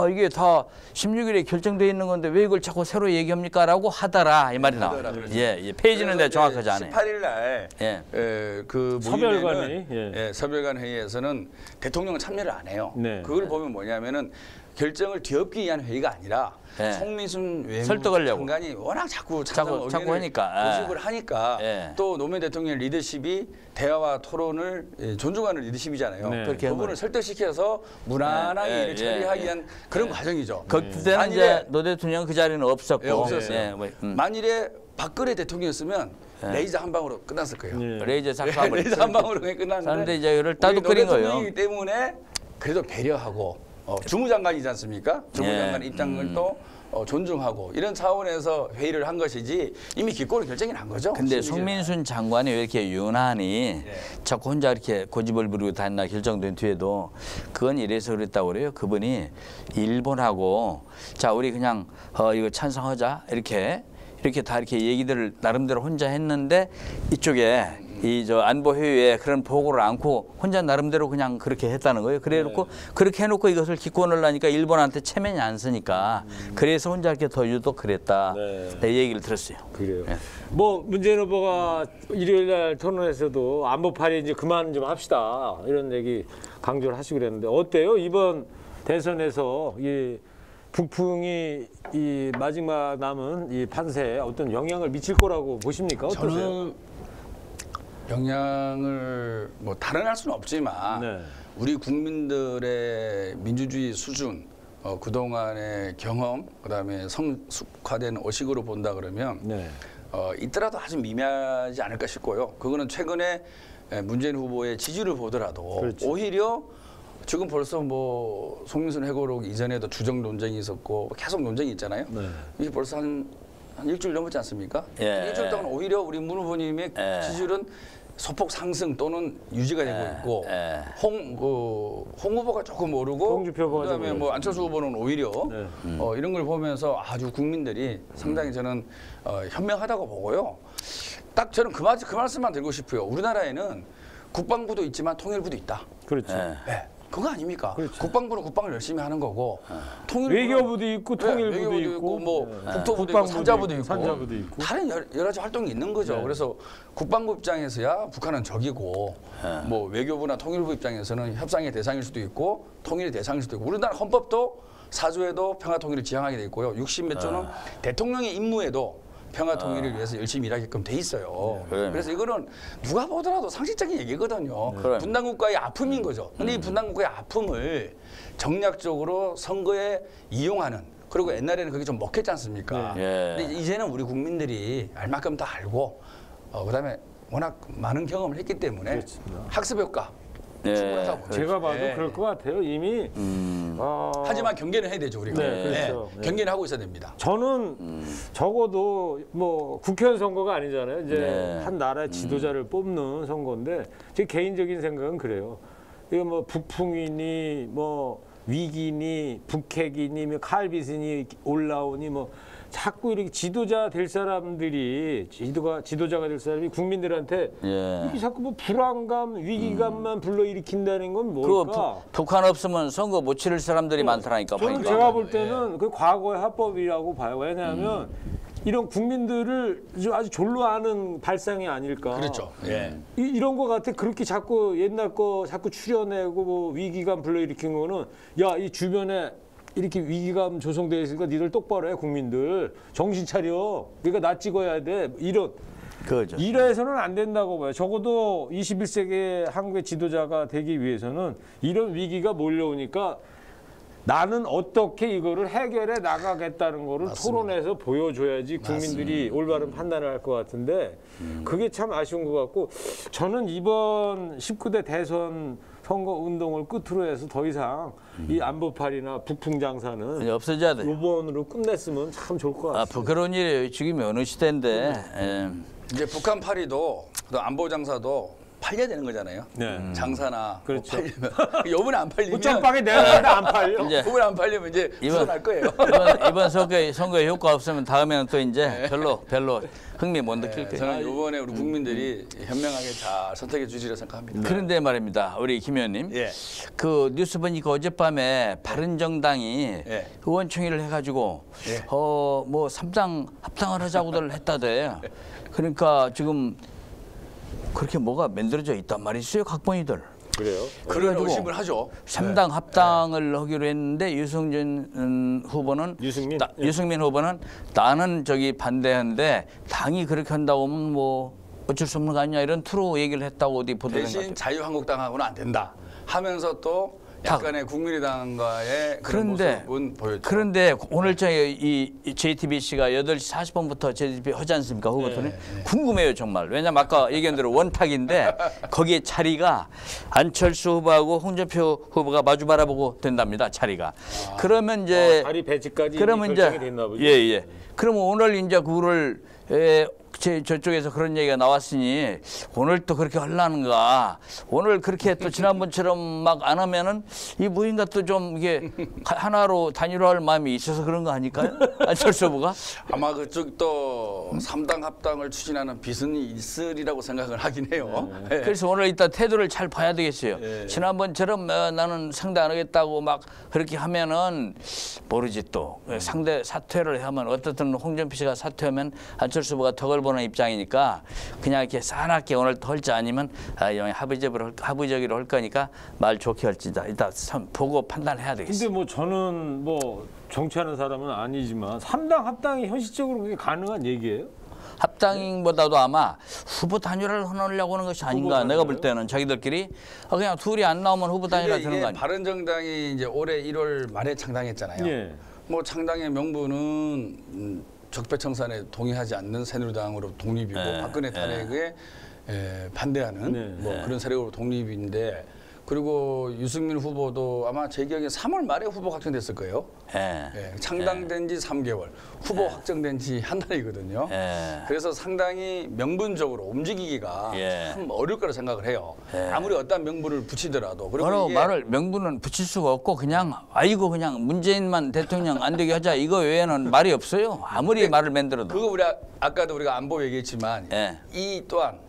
이게 다 16일에 결정돼 있는 건데 왜 이걸 자꾸 새로 얘기합니까? 라고 하더라 이 말이 나와요. 예, 페이지는 내가 정확하지 않아요. 18일 날 예. 그 서별관 모임에는 회의, 서별관 회의에서는 대통령은 참여를 안 해요. 네. 그걸 보면 뭐냐면은 결정을 뒤엎기 위한 회의가 아니라 예. 송민순 외무부 설득하려고. 장관이 워낙 자꾸 자꾸 하니까. 고집을 하니까 예. 또 노무현 대통령의 리더십이 대화와 토론을 존중하는 리더십이잖아요. 네. 그렇게 한 그분을 거예요. 설득시켜서 무난하게 예, 일을 예, 처리하기 예. 위한 그런 과정이죠. 그때는 만일에- 이제 노 대통령 그 자리는 없었고. 예, 없었어요. 예, 뭐, 만일에 박근혜 대통령이었으면 레이저 한 방으로 끝났을 거예요. 네. 레이저 삭사버렸죠. 레이저 한 방으로 끝났는데 사람들이 이제 이를 따돌거린 거예요. 대통령이기 때문에 그래도 배려하고 주무장관이지 않습니까? 주무장관 예. 입장을 또 존중하고 이런 차원에서 회의를 한 것이지 이미 기권을 결정이 난 거죠. 근데 심지어는. 송민순 장관이 왜 이렇게 유난히 자꾸 혼자 이렇게 고집을 부리고 다녔나 결정된 뒤에도 그건 이래서 그랬다고 그래요. 그분이 일본하고 자 우리 그냥 이거 찬성하자 이렇게 다 이렇게 얘기들을 나름대로 혼자 했는데 이쪽에 이 저 안보 회의에 그런 보고를 않고 혼자 나름대로 그냥 그렇게 했다는 거예요. 그래놓고 그렇게 해놓고 이것을 기권을 하니까 일본한테 체면이 안 쓰니까 그래서 혼자 이렇게 더 유독 그랬다. 네. 이 얘기를 들었어요. 그래요. 뭐 문재인 후보가 일요일 날 토론에서도 안보파리 이제 그만 좀 합시다 이런 얘기 강조를 하시고 그랬는데 어때요? 이번 대선에서 이 북풍이 이 마지막 남은 이 판세에 어떤 영향을 미칠 거라고 보십니까? 어떠세요? 저는 영향을 뭐 단언할 수는 없지만 네. 우리 국민들의 민주주의 수준, 그동안의 경험, 그다음에 성숙화된 의식으로 본다 그러면 네. 있더라도 아주 미미하지 않을까 싶고요. 그거는 최근에 문재인 후보의 지지를 보더라도 그렇죠. 오히려 지금 벌써 뭐 송민순 회고록 이전에도 주정 논쟁이 있었고 계속 논쟁이 있잖아요. 네. 이게 벌써 한 일주일 넘었지 않습니까? 예. 일주일 동안 오히려 우리 문 후보님의 예. 지지율은 소폭 상승 또는 유지가 되고 있고 예. 홍 후보가 조금 오르고 홍준표 후보가 그다음에 좀 뭐 안철수 후보는 오히려 네. 이런 걸 보면서 아주 국민들이 상당히 저는 현명하다고 보고요. 딱 저는 그 말씀만 드리고 싶어요. 우리나라에는 국방부도 있지만 통일부도 있다. 그렇죠. 네. 그거 아닙니까? 그렇죠. 국방부는 국방을 열심히 하는 거고 통일부는 외교부도 있고 통일부도 외교부도 있고 뭐 네. 국토부도 있고 국방부도 산자부도 있고, 있고 산자부도 있고. 다른 여러 가지 활동이 있는 거죠. 네. 그래서 국방부 입장에서야 북한은 적이고 뭐 외교부나 통일부 입장에서는 협상의 대상일 수도 있고 통일의 대상일 수도 있고 우리나라 헌법도 4조에도 평화 통일을 지향하게 돼 있고요. 60몇 조는 대통령의 임무에도 평화 통일을 위해서 열심히 일하게끔 돼 있어요. 그러네. 그래서 이거는 누가 보더라도 상식적인 얘기거든요. 그래. 분단국가의 아픔인 거죠. 근데 이 분단국가의 아픔을 정략적으로 선거에 이용하는 그리고 옛날에는 그게 좀 먹혔지 않습니까? 네. 근데 이제는 우리 국민들이 알 만큼 다 알고 그다음에 워낙 많은 경험을 했기 때문에 그렇습니다. 학습 효과 예. 충분하다고. 제가 봐도 네. 그럴 것 같아요. 이미 하지만 경계는 해야 되죠 우리가. 네, 그렇죠. 네. 경계는 하고 있어야 됩니다. 저는 적어도 뭐 국회의원 선거가 아니잖아요. 이제 네. 한 나라의 지도자를 뽑는 선거인데 제 개인적인 생각은 그래요. 이거 뭐 북풍이니 뭐 위기니 북핵이니 뭐 칼비슨이 올라오니 뭐 자꾸 이렇게 지도자 될 사람들이 지도자가 될 사람이 국민들한테 예. 이렇게 자꾸 뭐 불안감, 위기감만 불러일으킨다는 건 뭘까? 북한 없으면 선거 못 치를 사람들이 많더라니까. 저는 보니까. 제가 볼 때는 그 과거의 합법이라고 봐요. 왜냐하면 이런 국민들을 아주 졸로 아는 발상이 아닐까. 그렇죠. 예. 이런 거 같아. 그렇게 자꾸 옛날 거 자꾸 추려내고 뭐 위기감 불러일으킨 거는 야, 이 주변에 이렇게 위기감 조성되어 있으니까 니들 똑바로 해, 국민들. 정신 차려. 그러니까 나 찍어야 돼. 그렇죠. 이래서는 안 된다고 봐요. 적어도 21세기 한국의 지도자가 되기 위해서는 이런 위기가 몰려오니까 나는 어떻게 이거를 해결해 나가겠다는 거를 토론해서 보여줘야지 국민들이 올바른 판단을 할 것 같은데 그게 참 아쉬운 것 같고 저는 이번 19대 대선 선거 운동을 끝으로 해서 더 이상 이 안보팔이나 북풍 장사는 없어져야 돼. 이번으로 끝냈으면 참 좋을 것 같아요. 부끄러운 일이 지금 어느 시대인데. 예. 이제 북한 파리도 안보 장사도 팔려야 되는 거잖아요. 네. 장사나 그렇죠. 뭐 팔리면 요번에 안 팔리면 장빵에 내가 안 팔려. 이제 요번에 안 팔리면 이제 부산할 거예요. 이번 선거에 효과 없으면 다음에는 또 이제 별로 흥미 못 느낄 거예요. 저는 요번에 우리 국민들이 현명하게 잘 선택해 주시리라 생각합니다. 그런데 말입니다, 우리 김 의원님. 예. 그 뉴스 보니까 어젯밤에 바른정당이 예. 의원총회를 해가지고 예. 뭐 3당 합당을 하자고들 했다대. 그러니까 지금 그렇게 뭐가 만들어져 있단 말이죠, 각본이들. 그래요? 그런 그래가지고 의심을 하죠. 3당 합당을 하기로 했는데 유승민 후보는 나는 저기 반대하는데 당이 그렇게 한다고 하면 뭐 어쩔 수 없는 거 아니냐 이런 투로 얘기를 했다고 어디 보도된 것 대신 같아요. 자유한국당하고는 안 된다 하면서 또 약간의 국민의당과의 그런 모습은 보였죠. 그런데 오늘 저희 이 JTBC가 8시 40분부터 JTBC 하지 않습니까? 그것들은 궁금해요 정말. 왜냐면 아까 얘기한 대로 원탁인데 거기에 자리가 안철수 후보하고 홍준표 후보가 마주 바라보고 된답니다. 자리가. 그러면 이제 자리 배치까지 그러면 결정이 됐나 보죠. 예. 그러면 오늘 이제 그거를 저쪽에서 그런 얘기가 나왔으니 오늘 또 그렇게 하려는가? 오늘 그렇게 또 지난번처럼 막 안 하면은 이 무인가 또 좀 이게 하나로 단일화할 마음이 있어서 그런 거 아닐까요? 안철수 후보가? 아마 그쪽도 3당 합당을 추진하는 비선이 있으리라고 생각을 하긴 해요. 예. 그래서 오늘 이따 태도를 잘 봐야 되겠어요. 지난번처럼 나는 상대 안 하겠다고 막 그렇게 하면은 모르지 또 상대 사퇴를 하면 어떻든 홍준표 씨가 사퇴하면 안철수 후보가 덕을 보는 입장이니까 그냥 이렇게 싸납게 오늘 헐지 아니면 합의적으로 할 거니까 말 좋게 할지다. 이따 보고 판단해야 되겠어요. 근데 뭐 저는 뭐 정치하는 사람은 아니지만 3당 합당이 현실적으로 그게 가능한 얘기예요? 합당보다도 아마 후보 단일화를 하려고 하는 것이 아닌가. 내가 볼 때는 자기들끼리 그냥 둘이 안 나오면 후보 단일화 되는 거 아니에요? 바른정당이 이제 올해 1월 말에 창당했잖아요. 예. 뭐 창당의 명분은 적폐청산에 동의하지 않는 새누리당으로 독립이고 박근혜 탄핵에 반대하는 뭐 그런 세력으로 독립인데 그리고 유승민 후보도 아마 제 기억에 3월 말에 후보 확정됐을 거예요. 창당된 지 3개월, 후보 확정된 지 한 달이거든요. 그래서 상당히 명분적으로 움직이기가 참 어려울 거라 생각을 해요. 아무리 어떤 명분을 붙이더라도. 그리고 말을 명분은 붙일 수가 없고 그냥 그냥 문재인만 대통령 안 되게 하자 이거 외에는 말이 없어요. 아무리 말을 만들어도. 그거 아까도 우리가 안보 얘기했지만 이 또한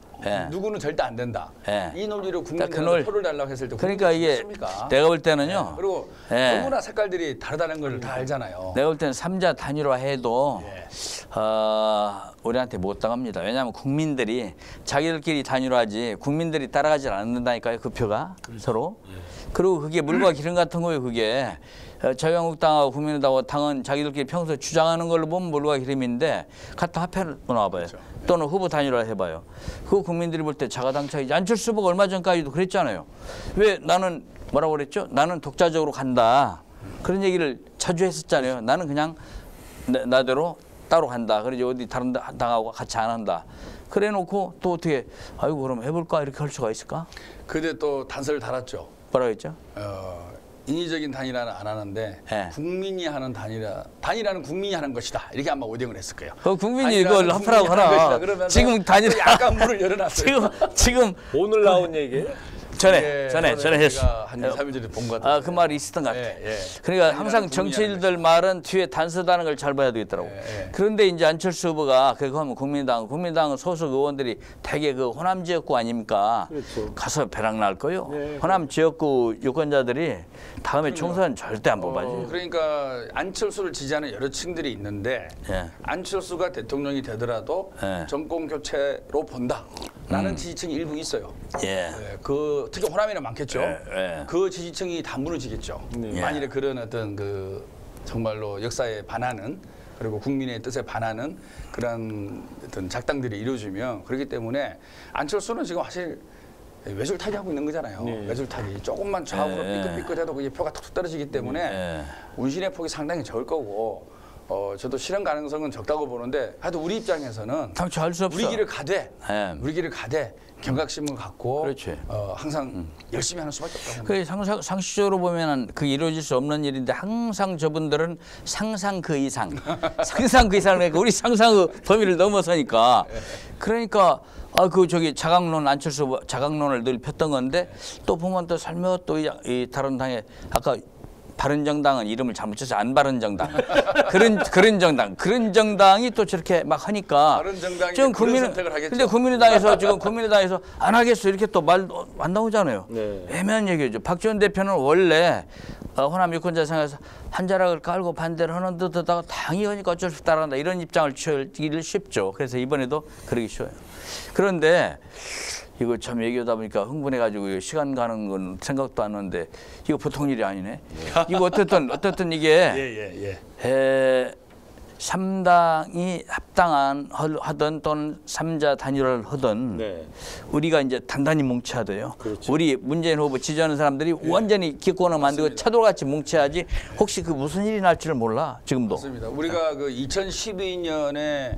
누구는 절대 안 된다. 이 논리로 국민들한테 표를 달라고 했을 때 그러니까 이게 좋습니까? 내가 볼 때는요. 그리고 너무나 색깔들이 다르다는 걸 다 알잖아요. 내가 볼 때는 3자 단일화 해도 우리한테 못 당합니다. 왜냐하면 국민들이 자기들끼리 단일화하지 국민들이 따라가지 않는다니까요. 그 표가 서로. 그리고 그게 물과 기름 같은 거예요. 그게. 자유한국당하고 국민의당하고 당은 자기들끼리 평소에 주장하는 걸로 보면 물과 기름인데 갖다 합해 놓아봐요. 또는 후보 단일화 해봐요. 그거 국민들이 볼 때 자가당착이지. 안철수 후보가 얼마 전까지도 그랬잖아요. 왜 나는 뭐라고 그랬죠? 나는 독자적으로 간다. 그런 얘기를 자주 했었잖아요. 나는 그냥 나대로 따로 간다. 그러지 어디 다른 당하고 같이 안 한다. 그래 놓고 또 어떻게 아이고 그럼 해볼까 이렇게 할 수가 있을까? 그때 또 단서를 달았죠. 뭐라고 했죠? 인위적인 단일화는 안 하는데 국민이 하는 단일화는 국민이 하는 것이다. 이렇게 아마 오딩을 했을 거예요. 국민이 이걸 합하라고 하라. 지금 단일화 약간 문을 열어놨어요. 지금 오늘 나온 얘기예요? 전에 했어. 한 2, 3일 전에 본 것 같아요. 아, 그 말이 있었던 것 같아. 예. 그러니까 항상 정치인들 말은 뒤에 단서다는 걸 잘 봐야 되겠더라고. 그런데 이제 안철수 후보가 그거 하면 국민당은 소속 의원들이 대개 그 호남 지역구 아닙니까? 그렇죠. 가서 배락 날 거요. 네. 호남 지역구 유권자들이 다음에 총선 절대 안 뽑아줘요. 그러니까 안철수를 지지하는 여러 층들이 있는데 예. 안철수가 대통령이 되더라도 예. 정권 교체로 본다라는 지지층이 일부 있어요. 예. 그 특히 호남에는 많겠죠. 예. 그 지지층이 다 무너지겠죠. 네. 만일에 그런 어떤 그 정말로 역사에 반하는 그리고 국민의 뜻에 반하는 그런 어떤 작당들이 이루어지면 그렇기 때문에 안철수는 지금 사실 외줄타기 하고 있는 거잖아요. 네. 외줄타기 조금만 좌우로 삐끗삐끗해도 그게 표가 툭툭 떨어지기 때문에 운신의 폭이 상당히 적을 거고 저도 실현 가능성은 적다고 보는데 하여튼 우리 입장에서는 당초할 수 없어. 우리 길을 가되 예. 경각심을 갖고 그렇지. 항상 열심히 하는 수밖에 없다고 그 봅니다. 상식적으로 보면은 그 이루어질 수 없는 일인데 항상 저분들은 상상 그 이상, 상상 그 이상을 하니까 우리 상상의 범위를 넘어서니까 그러니까 자강론 안철수 후보 자강론을 늘 폈던 건데 또 보면 또 살며 또 이 다른 당에 아까 바른정당은 이름을 잘못 쳐서 안 바른정당 그런 정당이 또 저렇게 막 하니까 바른정당이 지금 그런 선택을 하겠죠. 근데 국민의당에서 안 하겠어 이렇게 또 말 안 나오잖아요. 네. 애매한 얘기죠. 박지원 대표는 원래 호남 유권자 생각에서 한 자락을 깔고 반대를 하는 듯하다가 당이 하니까 어쩔 수 없다 따라간다 이런 입장을 취하기 쉽죠. 그래서 이번에도 그러기 쉬워요. 그런데 이거 참 얘기하다 보니까 흥분해가지고 시간 가는 건 생각도 안 하는데 이거 보통 일이 아니네. 이거 어쨌든 이게 3당이 합당한 하든 또는 3자 단일화를 하든 네. 우리가 이제 단단히 뭉쳐야 돼요. 그렇죠. 우리 문재인 후보 지지하는 사람들이 완전히 기권을 만들고 차돌같이 뭉쳐야지 혹시 그 무슨 일이 날지를 몰라 지금도. 맞습니다. 우리가 그 2012년에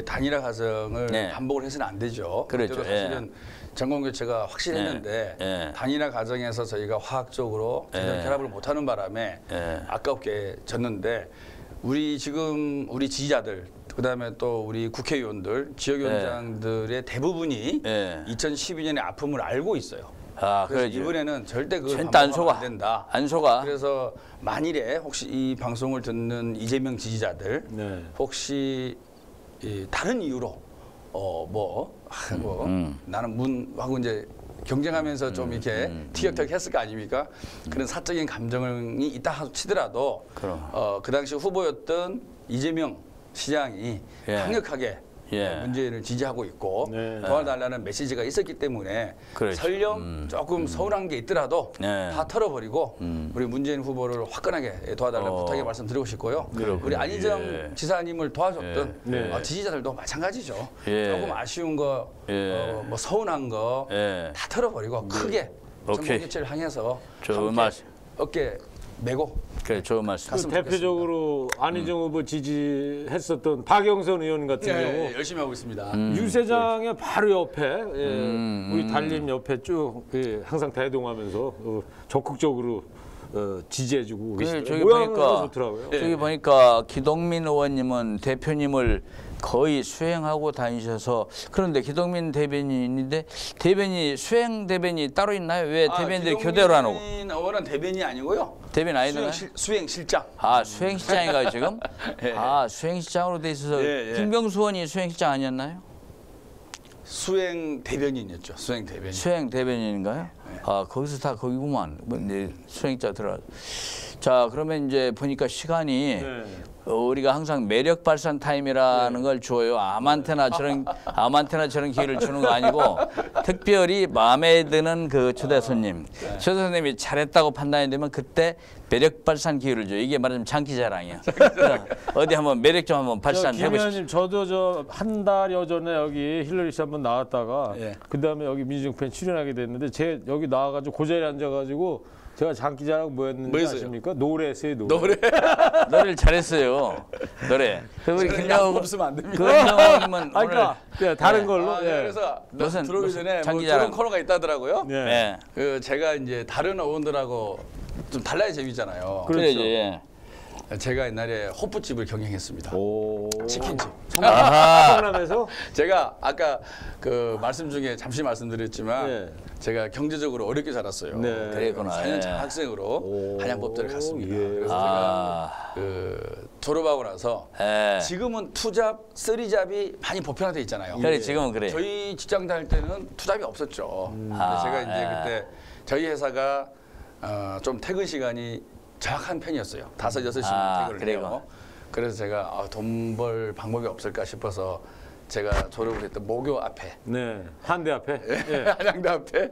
단일화 과정을 반복을 해서는 안 되죠. 그렇죠. 그때도 사실은 정권 교체가 확실했는데 단일화 과정에서 저희가 화학적으로 제대로 결합을 못하는 바람에 아깝게 졌는데 우리 지지자들 그다음에 또 우리 국회의원들 지역위원장들의 대부분이 2012년의 아픔을 알고 있어요. 아, 그래서 그러죠. 이번에는 절대 그걸 절대 안 반복하면 속아. 안 된다. 안 속아. 그래서 만일에 혹시 이 방송을 듣는 이재명 지지자들 네. 혹시 다른 이유로 나는 문하고 이제 경쟁하면서 좀 이렇게 티격태격 거 아닙니까? 그런 사적인 감정이 있다 치더라도 그 당시 후보였던 이재명 시장이 강력하게 문재인을 지지하고 있고 도와달라는 메시지가 있었기 때문에 설령 조금 서운한 게 있더라도 다 털어버리고 우리 문재인 후보를 화끈하게 도와달라는 부탁의 말씀 드리고 싶고요. 우리 안희정 지사님을 도와줬던 지지자들도 마찬가지죠. 조금 아쉬운 거, 뭐 서운한 거 다 털어버리고 크게 정권 교체를 향해서 어깨 메고 그래, 좋은 말씀. 그 대표적으로 안희정 후보 지지했었던 박영선 의원 같은 경우 열심히 하고 있습니다. 유세장의 바로 옆에 우리 달림 옆에 쭉 항상 대동하면서 적극적으로 지지해주고 저기 모양은 보니까 좋더라고요. 저기 보니까 기동민 의원님은 대표님을 거의 수행하고 다니셔서 그런데 기동민 대변인인데 대변이 수행 대변이 따로 있나요? 왜 대변인들이 교대로 안 오고? 기동민 의원은 대변이 아니고요. 대변 아니나요? 수행실장. 아 수행실장인가요 지금? 아 수행실장으로 돼 있어서 김병수 의원이 수행실장 아니었나요? 수행 대변인이었죠. 수행 대변인. 수행 대변인인가요? 아 거기서 다 거기구만. 수행자 들어. 자 그러면 이제 보니까 시간이 우리가 항상 매력 발산 타임이라는 걸 줘요. 아무한테나 저런 기회를 주는 거 아니고 특별히 마음에 드는 그 초대 손님, 초대 손님이 잘했다고 판단이 되면 그때 매력 발산 기회를 줘요. 이게 말하자면 장기자랑이야. 어디 한번 매력 좀 한번 발산해 보십시오. 김 의원님 저도 한 달여 전에 여기 힐러리 씨 한번 나왔다가 그다음에 여기 민주정편 출연하게 됐는데 제 여기 나와가지고 그 자리에 앉아가지고 제가 장기자랑 뭐였는지 아십니까? 노래했어요. 노래를 잘했어요. 노래. 우리 김정은 없으면 안 됩니다. 김정은님은 그러니까 다른 걸로. 그래서 무슨 들어오기 전에 장기자랑 그런 코너가 있다더라고요. 네. 제가 이제 다른 의원들하고 좀 달라야 재미잖아요. 그래야지. 제가 옛날에 호프집을 경영했습니다. 치킨집. 성남에서 제가 아까 그 말씀 중에 잠시 말씀드렸지만 네. 제가 경제적으로 어렵게 자랐어요. 네. 그랬구나. 4년 예. 학생으로 한양법대를 갔습니다. 예. 그래서 제가 그 졸업하고 나서 예. 지금은 투잡, 쓰리잡이 많이 보편화돼 있잖아요. 그래 지금은 그래. 저희 직장 다닐 때는 투잡이 없었죠. 근데 제가 이제 그때 저희 회사가 좀 퇴근 시간이 정확한 편이었어요. 5, 6시면 퇴근을 해요. 그래서 제가 돈 벌 방법이 없을까 싶어서 제가 졸업을 했던 모교 앞에 네. 한대 앞에 예. 한양대 앞에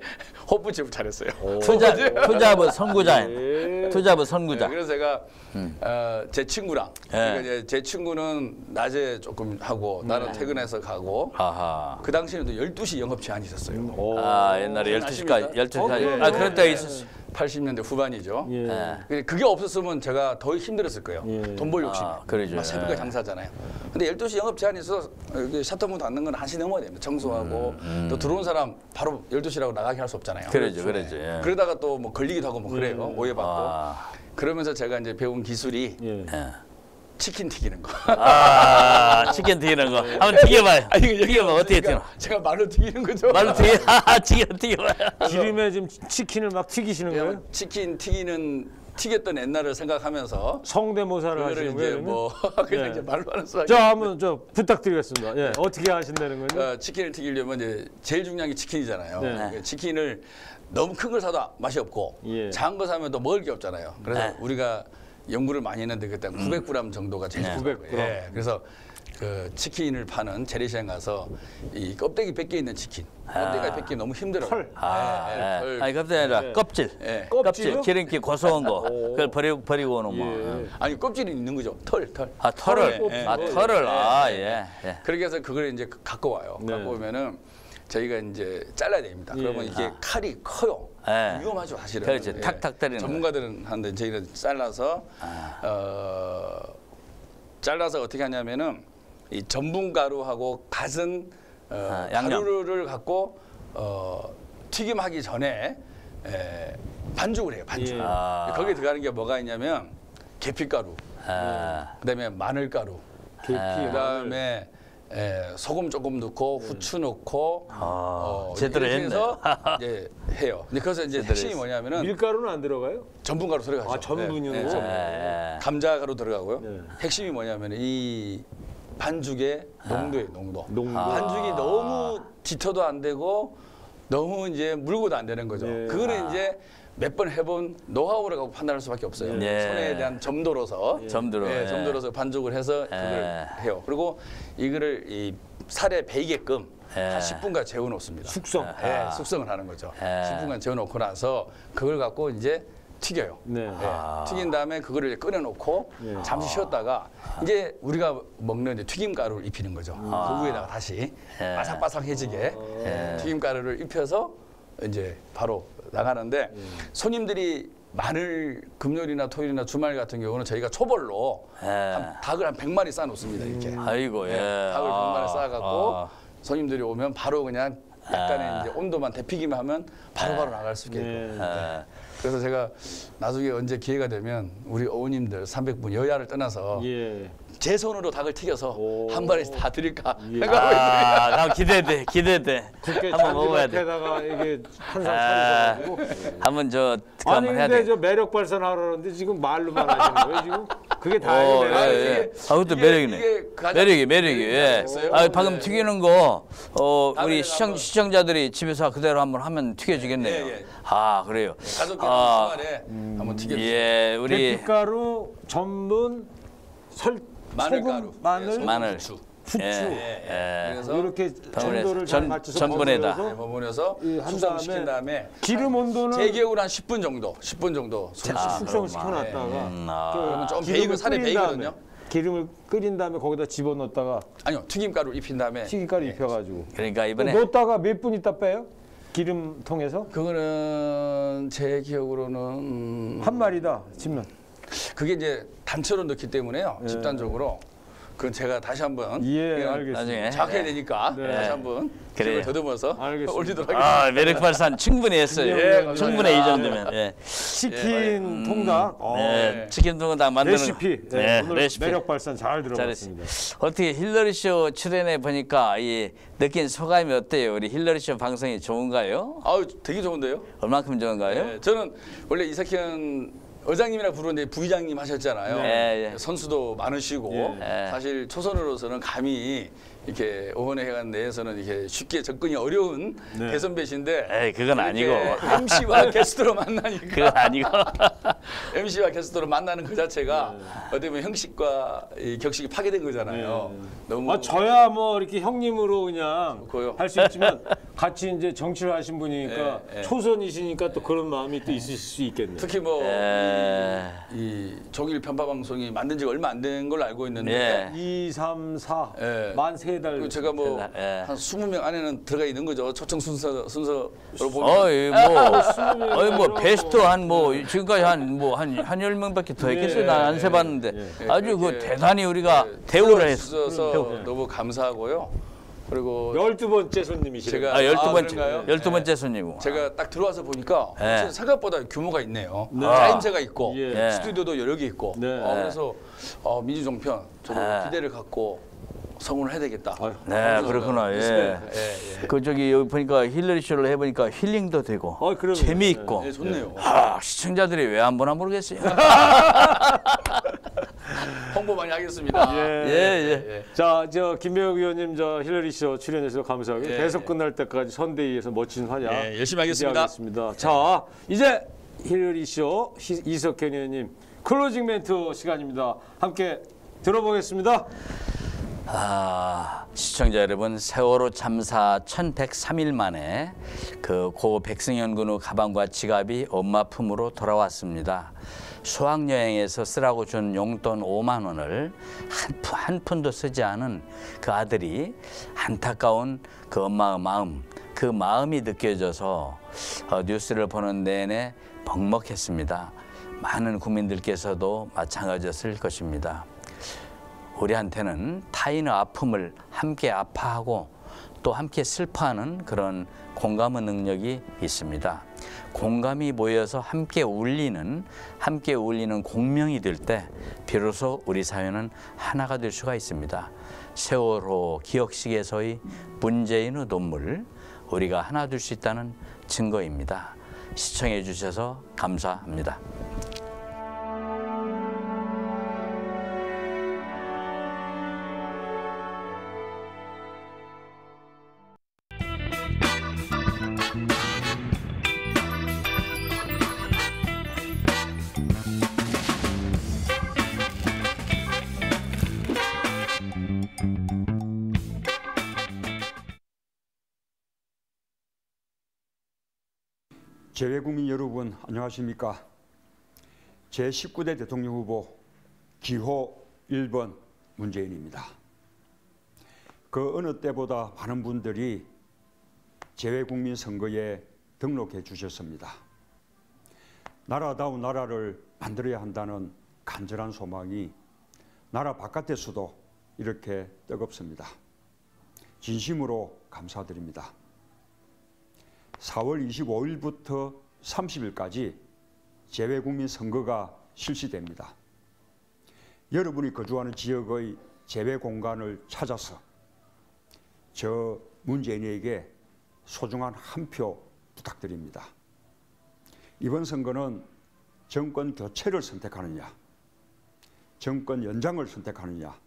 호프집을 차렸어요. 투잡은 선구자. 예. 투잡은 선구자. 그래서 제가 제 친구랑 그러니까 이제 제 친구는 낮에 조금 하고 나는 퇴근해서 가고 아하. 그 당시에는 또 12시 영업 제한이 있었어요. 아 옛날에 12시까지 12시까지. 예. 아 그럴 때 있었어. 80년대 후반이죠. 예. 그게 없었으면 제가 더 힘들었을 거예요. 돈 벌 욕심이. 그러죠. 막 새벽에 장사잖아요. 근데 12시 영업 제한이 있어서 여기 셔터문 닫는 건 1시 넘어야 됩니다. 청소하고 또 들어온 사람 바로 12시라고 나가게 할 수 없잖아요. 그러죠. 예. 그러다가 또 뭐 걸리기도 하고 뭐 그래요. 오해받고. 그러면서 제가 이제 배운 기술이 예. 치킨 튀기는 거. 치킨 튀기는 거. 한번 튀겨봐요. 튀겨봐. 어떻게 튀겨? 제가 말로 튀기는 거죠. 말로 튀겨봐요. 기름에 지금 치킨을 막 튀기시는 거예요? 치킨 튀겼던 옛날을 생각하면서 성대모사를 그거를 하시는 이제 거예요? 뭐 그냥 네. 이제 말로 하는 수밖에. 자, 한번 부탁드리겠습니다. 예, 어떻게 하신다는 거죠? 치킨을 튀기려면 이제 제일 중요한 게 치킨이잖아요. 네. 그러니까 치킨을 너무 큰 걸 사도 맛이 없고 예. 작은 거 사면 또 먹을 게 없잖아요. 그래서 네. 우리가 연구를 많이 했는데 그때 900g 정도가 제일 좋은 900g. 거예요. 예. 그래서 그 치킨을 파는 재래시장 가서 이 껍데기 벗겨 있는 치킨. 껍데기가 벗기 너무 힘들어요. 털. 아니 껍데기 아니라 껍질. 예. 껍질. 기름기 고소한 거. 그걸 버리고 오는 뭐. 아니 껍질이 있는 거죠. 털. 아 털을. 예. 아 털을. 아 예. 그렇게 해서 그걸 이제 갖고 와요. 네. 갖고 오면은 저희가 이제 잘라야 됩니다. 그러면 이게 칼이 커요. 예. 위험하죠, 사실은. 그렇지. 예. 탁탁 때리는 전문가들은 하는데 저희는 잘라서 잘라서 어떻게 하냐면은 이 전분가루하고 갖은 양념. 가루를 갖고 튀김하기 전에 반죽을 해요. 반죽. 예. 거기에 들어가는 게 뭐가 있냐면 계피가루, 그다음에 마늘가루, 그다음에 소금 조금 넣고 후추 넣고 제대로 이렇게 했네. 해서 이제 해요. 근데 그래서 이제 핵심이 뭐냐면은 밀가루는 안 들어가요? 전분가루 들어가죠. 아, 전분이요? 감자가루 들어가고요. 네. 핵심이 뭐냐면 이 반죽의 농도예요, 농도. 농도. 반죽이 너무 짙어도 안 되고 너무 이제 묽어도 안 되는 거죠. 네. 그거는 이제 몇 번 해본 노하우를 갖고 판단할 수밖에 없어요. 네. 손에 대한 점도로서 점도로. 예, 점도로서 반죽을 해서 그걸 해요. 그리고 이거를 이 살에 배이게끔 한 10분간 재워놓습니다. 숙성. 숙성을 하는 거죠. 10분간 재워놓고 나서 그걸 갖고 이제 튀겨요. 네. 튀긴 다음에 그거를 이제 끓여놓고 잠시 쉬었다가 이제 우리가 먹는 이제 튀김가루를 입히는 거죠. 그 위에다가 다시 바삭바삭해지게 튀김가루를 입혀서 이제 바로 나가는데 손님들이 많을 금요일이나 토요일이나 주말 같은 경우는 저희가 초벌로 닭을 한 100마리 쌓아놓습니다. 이렇게. 아이고 예. 닭을 100마리 쌓아갖고 손님들이 오면 바로 그냥 약간의 이제 온도만 데피기만 하면 바로바로 나갈 수 있게끔. 그래서 제가 나중에 언제 기회가 되면 우리 어머님들 300분 여야를 떠나서 예. 제 손으로 닭을 튀겨서 한 마리씩 다 드릴까 생각하고 있어요. 나 기대돼. 한번 먹어야 돼. 에다가 이게 한상 차리셔가지고. 한번 아니 한번 해야 근데 돼. 저 매력 발산하려는데 지금 말로만 하시는 거예요 지금? 그게 다예요. 매력. 예. 그것도 매력이네. 매력이. 예. 방금 튀기는 거 우리 시청자들이 집에서 그대로 한번 하면 튀겨지겠네요. 예. 아 그래요. 가족끼리 주말에 한번 튀겨주세요. 예, 우리 계피가루, 전분, 마늘가루, 소금, 마늘, 마늘, 후추. 후추. 그래서 이렇게 전도를 잘 맞춰서 전분에다. 버무려서 버무려서 한 숙성시킨 다음에 기름 온도는 제기육을 한 10분 정도 숙성시켜놨다가 그러면 좀 기름을 베이고 살에 끓인 베이거든요. 다음에, 기름을 끓인 다음에 거기다 집어넣었다가 아니요, 튀김가루 입힌 다음에 튀김가루 입혀가지고 그러니까 이번에 넣었다가 몇 분 있다 빼요? 기름통에서? 그거는 제 기억으로는 한 마리다 치면 그게 이제 단체로 넣기 때문에요. 집단적으로 그건 제가 다시 한번 예, 그냥 알겠습니다. 나중에 작해야 되니까 네. 다시 한번 그래요. 기억을 더듬어서 알겠습니다. 올리도록 하겠습니다. 아, 매력 발산 충분히 했어요. 예, 충분히 이 정도면. 예. 치킨 통닭. 네, 치킨 통닭 만드는 레시피. 거. 네, 네, 오늘 레시피. 매력 발산 잘 잘했습니다. 들어봤습니다. 어떻게 힐러리 쇼 출연해 보니까 이 느낀 소감이 어때요? 우리 힐러리 쇼 방송이 좋은가요? 아우 되게 좋은데요. 얼만큼 좋은가요? 네, 저는 원래 이석현 의장님이라 부르는데 부의장님 하셨잖아요. 네, 예. 선수도 많으시고 예. 사실 초선으로서는 감히 이렇게 오원회관 내에서는 이렇게 쉽게 접근이 어려운 네. 대선배신데 에이, 그건 아니고. MC와 게스트로 만나니까 그건 아니고. MC와 게스트로 만나는 그 자체가 어떻게 보면 형식과 이 격식이 파괴된 거잖아요. 너무 저야 뭐 이렇게 형님으로 그냥 좋고요. 할 수 있지만 같이 이제 정치를 하신 분이니까 예, 예. 초선이시니까 또 그런 마음이 또 있을 수 있겠네요. 특히 뭐 예. 이 종일 편파 방송이 만든 지 얼마 안 된 걸로 알고 있는데 예. 2, 3, 4, 예. 만 3달. 그리고 제가 뭐 예. 한 20명 안에는 들어가 있는 거죠. 초청 순서로 보면. 어이 뭐 베스트 한 뭐 지금까지 한 10명밖에 더 했겠어요. 난 안 세봤는데 아주 그 그렇게 대단히 우리가 대우를 했어. 주셔서 너무 감사하고요. 그리고 12번째 손님이시래요. 제가 12번째 그런가요? 12번째 손님이고. 제가 딱 들어와서 보니까 예. 진짜 생각보다 규모가 있네요. 네. 짜임새가 있고 예. 스튜디오도 여러 개 있고 네. 그래서 민주종편 저도 기대를 갖고 성공을 해야 되겠다. 네, 그렇구나. 예. 그 저기 여기 보니까 힐러리 쇼를 해보니까 힐링도 되고 그럼요. 재미있고. 네, 좋네요. 시청자들이 왜 안 보나 모르겠어요. 홍보 많이 하겠습니다. 예. 자, 김배욱 의원님 힐러리 쇼 출연해서 감사하고 예. 대선 끝날 때까지 선대위에서 멋진 활약 예, 열심히 하겠습니다. 기대하겠습니다. 자, 이제 힐러리 쇼 이석현 의원님 클로징 멘트 시간입니다. 함께 들어보겠습니다. 시청자 여러분, 세월호 참사 1103일 만에 그 고 백승현 군의 가방과 지갑이 엄마 품으로 돌아왔습니다. 수학여행에서 쓰라고 준 용돈 5만 원을 한 푼도 쓰지 않은 그 아들이 안타까운 그 엄마의 마음, 그 마음이 느껴져서 뉴스를 보는 내내 먹먹했습니다. 많은 국민들께서도 마찬가지였을 것입니다. 우리한테는 타인의 아픔을 함께 아파하고 또 함께 슬퍼하는 그런 공감의 능력이 있습니다. 공감이 모여서 함께 울리는 공명이 될 때 비로소 우리 사회는 하나가 될 수가 있습니다. 세월호 기억식에서의 문재인의 눈물, 우리가 하나 될 수 있다는 증거입니다. 시청해 주셔서 감사합니다. 재외국민 여러분 안녕하십니까? 제19대 대통령 후보 기호 1번 문재인입니다. 그 어느 때보다 많은 분들이 재외국민 선거에 등록해 주셨습니다. 나라다운 나라를 만들어야 한다는 간절한 소망이 나라 바깥에서도 이렇게 뜨겁습니다. 진심으로 감사드립니다. 4월 25일부터 30일까지 재외국민 선거가 실시됩니다. 여러분이 거주하는 지역의 재외 공간을 찾아서 저 문재인에게 소중한 한 표 부탁드립니다. 이번 선거는 정권 교체를 선택하느냐, 정권 연장을 선택하느냐,